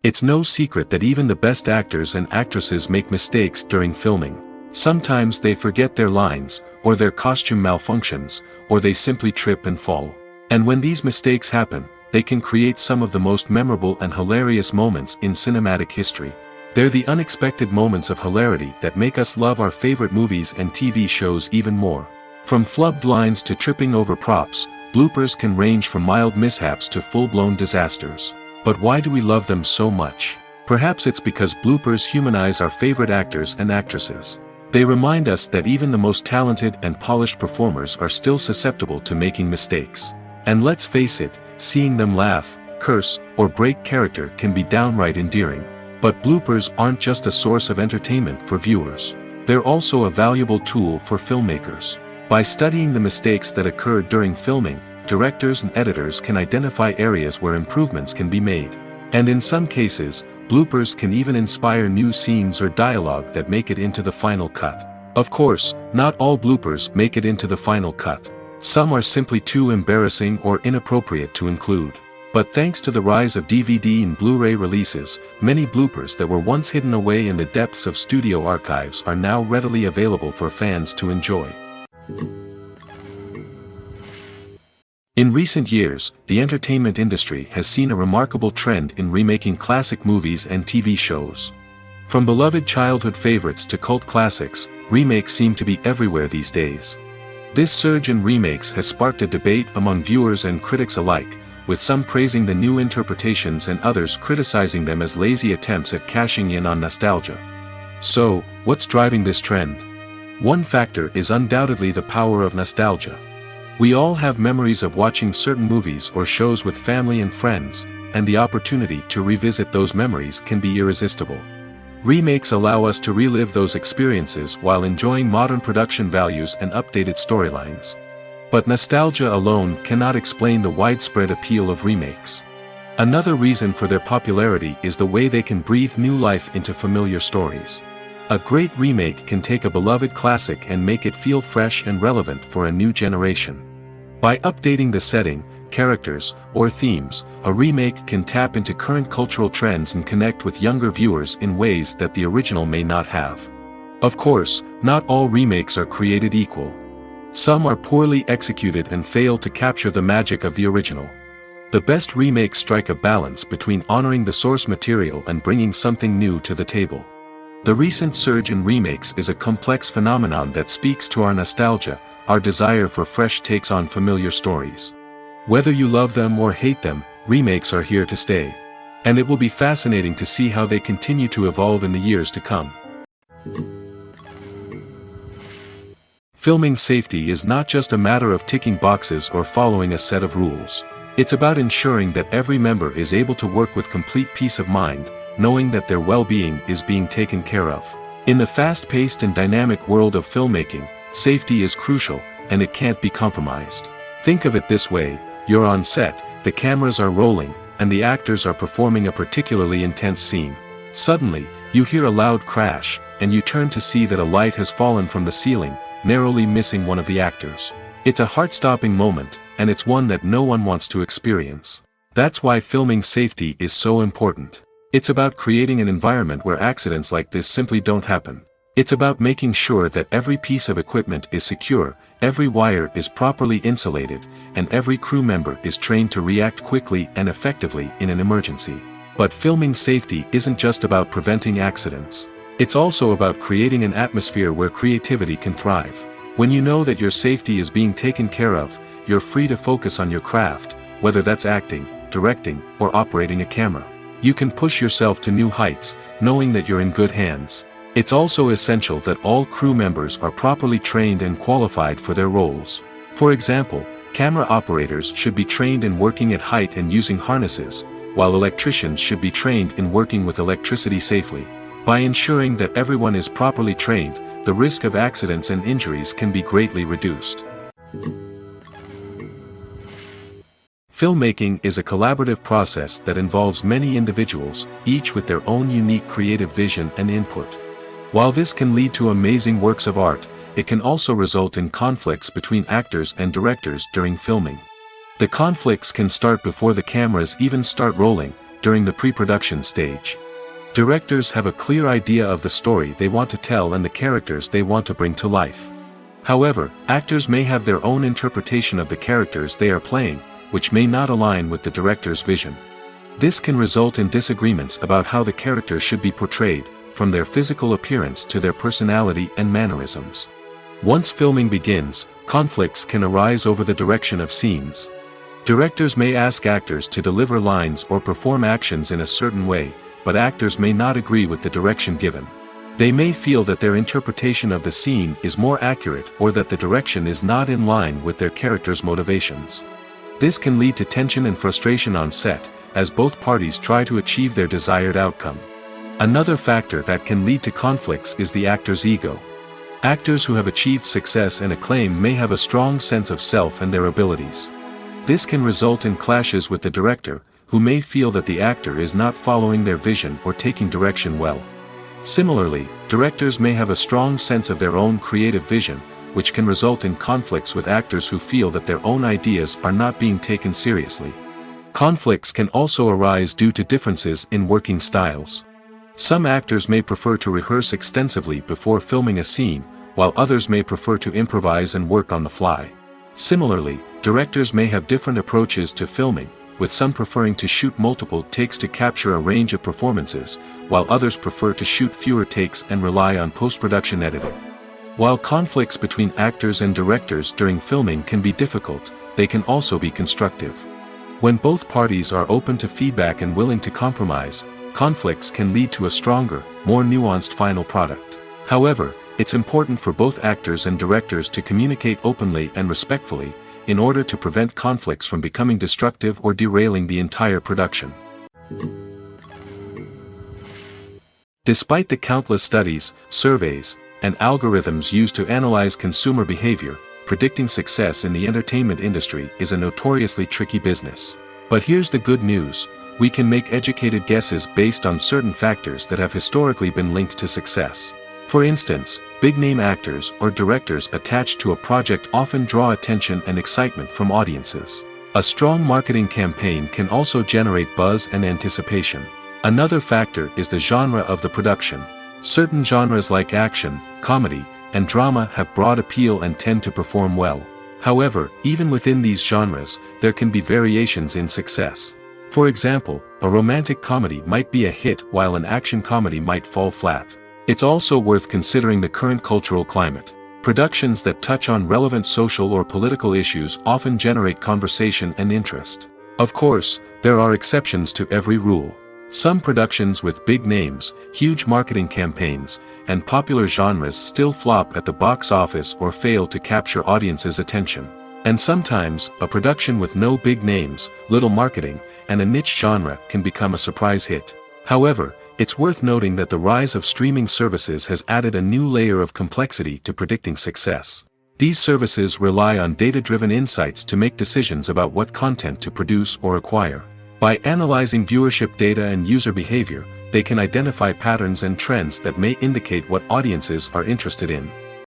It's no secret that even the best actors and actresses make mistakes during filming. Sometimes they forget their lines, or their costume malfunctions, or they simply trip and fall. And when these mistakes happen, they can create some of the most memorable and hilarious moments in cinematic history. They're the unexpected moments of hilarity that make us love our favorite movies and TV shows even more. From flubbed lines to tripping over props, bloopers can range from mild mishaps to full-blown disasters. But why do we love them so much? Perhaps it's because bloopers humanize our favorite actors and actresses. They remind us that even the most talented and polished performers are still susceptible to making mistakes. And let's face it, seeing them laugh, curse, or break character can be downright endearing. But bloopers aren't just a source of entertainment for viewers. They're also a valuable tool for filmmakers. By studying the mistakes that occurred during filming, directors and editors can identify areas where improvements can be made. And in some cases, bloopers can even inspire new scenes or dialogue that make it into the final cut. Of course, not all bloopers make it into the final cut. Some are simply too embarrassing or inappropriate to include. But thanks to the rise of DVD and Blu-ray releases, many bloopers that were once hidden away in the depths of studio archives are now readily available for fans to enjoy. In recent years, the entertainment industry has seen a remarkable trend in remaking classic movies and TV shows. From beloved childhood favorites to cult classics, remakes seem to be everywhere these days. This surge in remakes has sparked a debate among viewers and critics alike, with some praising the new interpretations and others criticizing them as lazy attempts at cashing in on nostalgia. So, what's driving this trend? One factor is undoubtedly the power of nostalgia. We all have memories of watching certain movies or shows with family and friends, and the opportunity to revisit those memories can be irresistible. Remakes allow us to relive those experiences while enjoying modern production values and updated storylines. But nostalgia alone cannot explain the widespread appeal of remakes. Another reason for their popularity is the way they can breathe new life into familiar stories. A great remake can take a beloved classic and make it feel fresh and relevant for a new generation. By updating the setting, characters, or themes, a remake can tap into current cultural trends and connect with younger viewers in ways that the original may not have. Of course, not all remakes are created equal. Some are poorly executed and fail to capture the magic of the original. The best remakes strike a balance between honoring the source material and bringing something new to the table. The recent surge in remakes is a complex phenomenon that speaks to our nostalgia, our desire for fresh takes on familiar stories. Whether you love them or hate them, remakes are here to stay. And it will be fascinating to see how they continue to evolve in the years to come. Filming safety is not just a matter of ticking boxes or following a set of rules. It's about ensuring that every member is able to work with complete peace of mind, knowing that their well-being is being taken care of. In the fast-paced and dynamic world of filmmaking, safety is crucial, and it can't be compromised. Think of it this way: you're on set, the cameras are rolling, and the actors are performing a particularly intense scene. Suddenly, you hear a loud crash, and you turn to see that a light has fallen from the ceiling, narrowly missing one of the actors. It's a heart-stopping moment, and it's one that no one wants to experience. That's why filming safety is so important. It's about creating an environment where accidents like this simply don't happen. It's about making sure that every piece of equipment is secure, every wire is properly insulated, and every crew member is trained to react quickly and effectively in an emergency. But filming safety isn't just about preventing accidents. It's also about creating an atmosphere where creativity can thrive. When you know that your safety is being taken care of, you're free to focus on your craft, whether that's acting, directing, or operating a camera. You can push yourself to new heights, knowing that you're in good hands. It's also essential that all crew members are properly trained and qualified for their roles. For example, camera operators should be trained in working at height and using harnesses, while electricians should be trained in working with electricity safely. By ensuring that everyone is properly trained, the risk of accidents and injuries can be greatly reduced. Filmmaking is a collaborative process that involves many individuals, each with their own unique creative vision and input. While this can lead to amazing works of art, it can also result in conflicts between actors and directors during filming. The conflicts can start before the cameras even start rolling, during the pre-production stage. Directors have a clear idea of the story they want to tell and the characters they want to bring to life. However, actors may have their own interpretation of the characters they are playing, which may not align with the director's vision. This can result in disagreements about how the characters should be portrayed, from their physical appearance to their personality and mannerisms. Once filming begins, conflicts can arise over the direction of scenes. Directors may ask actors to deliver lines or perform actions in a certain way, but actors may not agree with the direction given. They may feel that their interpretation of the scene is more accurate or that the direction is not in line with their character's motivations. This can lead to tension and frustration on set, as both parties try to achieve their desired outcome. Another factor that can lead to conflicts is the actor's ego. Actors who have achieved success and acclaim may have a strong sense of self and their abilities. This can result in clashes with the director, who may feel that the actor is not following their vision or taking direction well. Similarly, directors may have a strong sense of their own creative vision, which can result in conflicts with actors who feel that their own ideas are not being taken seriously. Conflicts can also arise due to differences in working styles. Some actors may prefer to rehearse extensively before filming a scene, while others may prefer to improvise and work on the fly. Similarly, directors may have different approaches to filming, with some preferring to shoot multiple takes to capture a range of performances, while others prefer to shoot fewer takes and rely on post-production editing. While conflicts between actors and directors during filming can be difficult, they can also be constructive. When both parties are open to feedback and willing to compromise, conflicts can lead to a stronger, more nuanced final product. However, it's important for both actors and directors to communicate openly and respectfully, in order to prevent conflicts from becoming destructive or derailing the entire production. Despite the countless studies, surveys, and algorithms used to analyze consumer behavior, predicting success in the entertainment industry is a notoriously tricky business. But here's the good news: we can make educated guesses based on certain factors that have historically been linked to success. For instance, big-name actors or directors attached to a project often draw attention and excitement from audiences. A strong marketing campaign can also generate buzz and anticipation. Another factor is the genre of the production. Certain genres like action, comedy, and drama have broad appeal and tend to perform well. However, even within these genres, there can be variations in success. For example, a romantic comedy might be a hit while an action comedy might fall flat. It's also worth considering the current cultural climate. Productions that touch on relevant social or political issues often generate conversation and interest. Of course, there are exceptions to every rule. Some productions with big names, huge marketing campaigns, and popular genres still flop at the box office or fail to capture audiences' attention. And sometimes, a production with no big names, little marketing, and a niche genre can become a surprise hit. However, it's worth noting that the rise of streaming services has added a new layer of complexity to predicting success. These services rely on data-driven insights to make decisions about what content to produce or acquire. By analyzing viewership data and user behavior, they can identify patterns and trends that may indicate what audiences are interested in.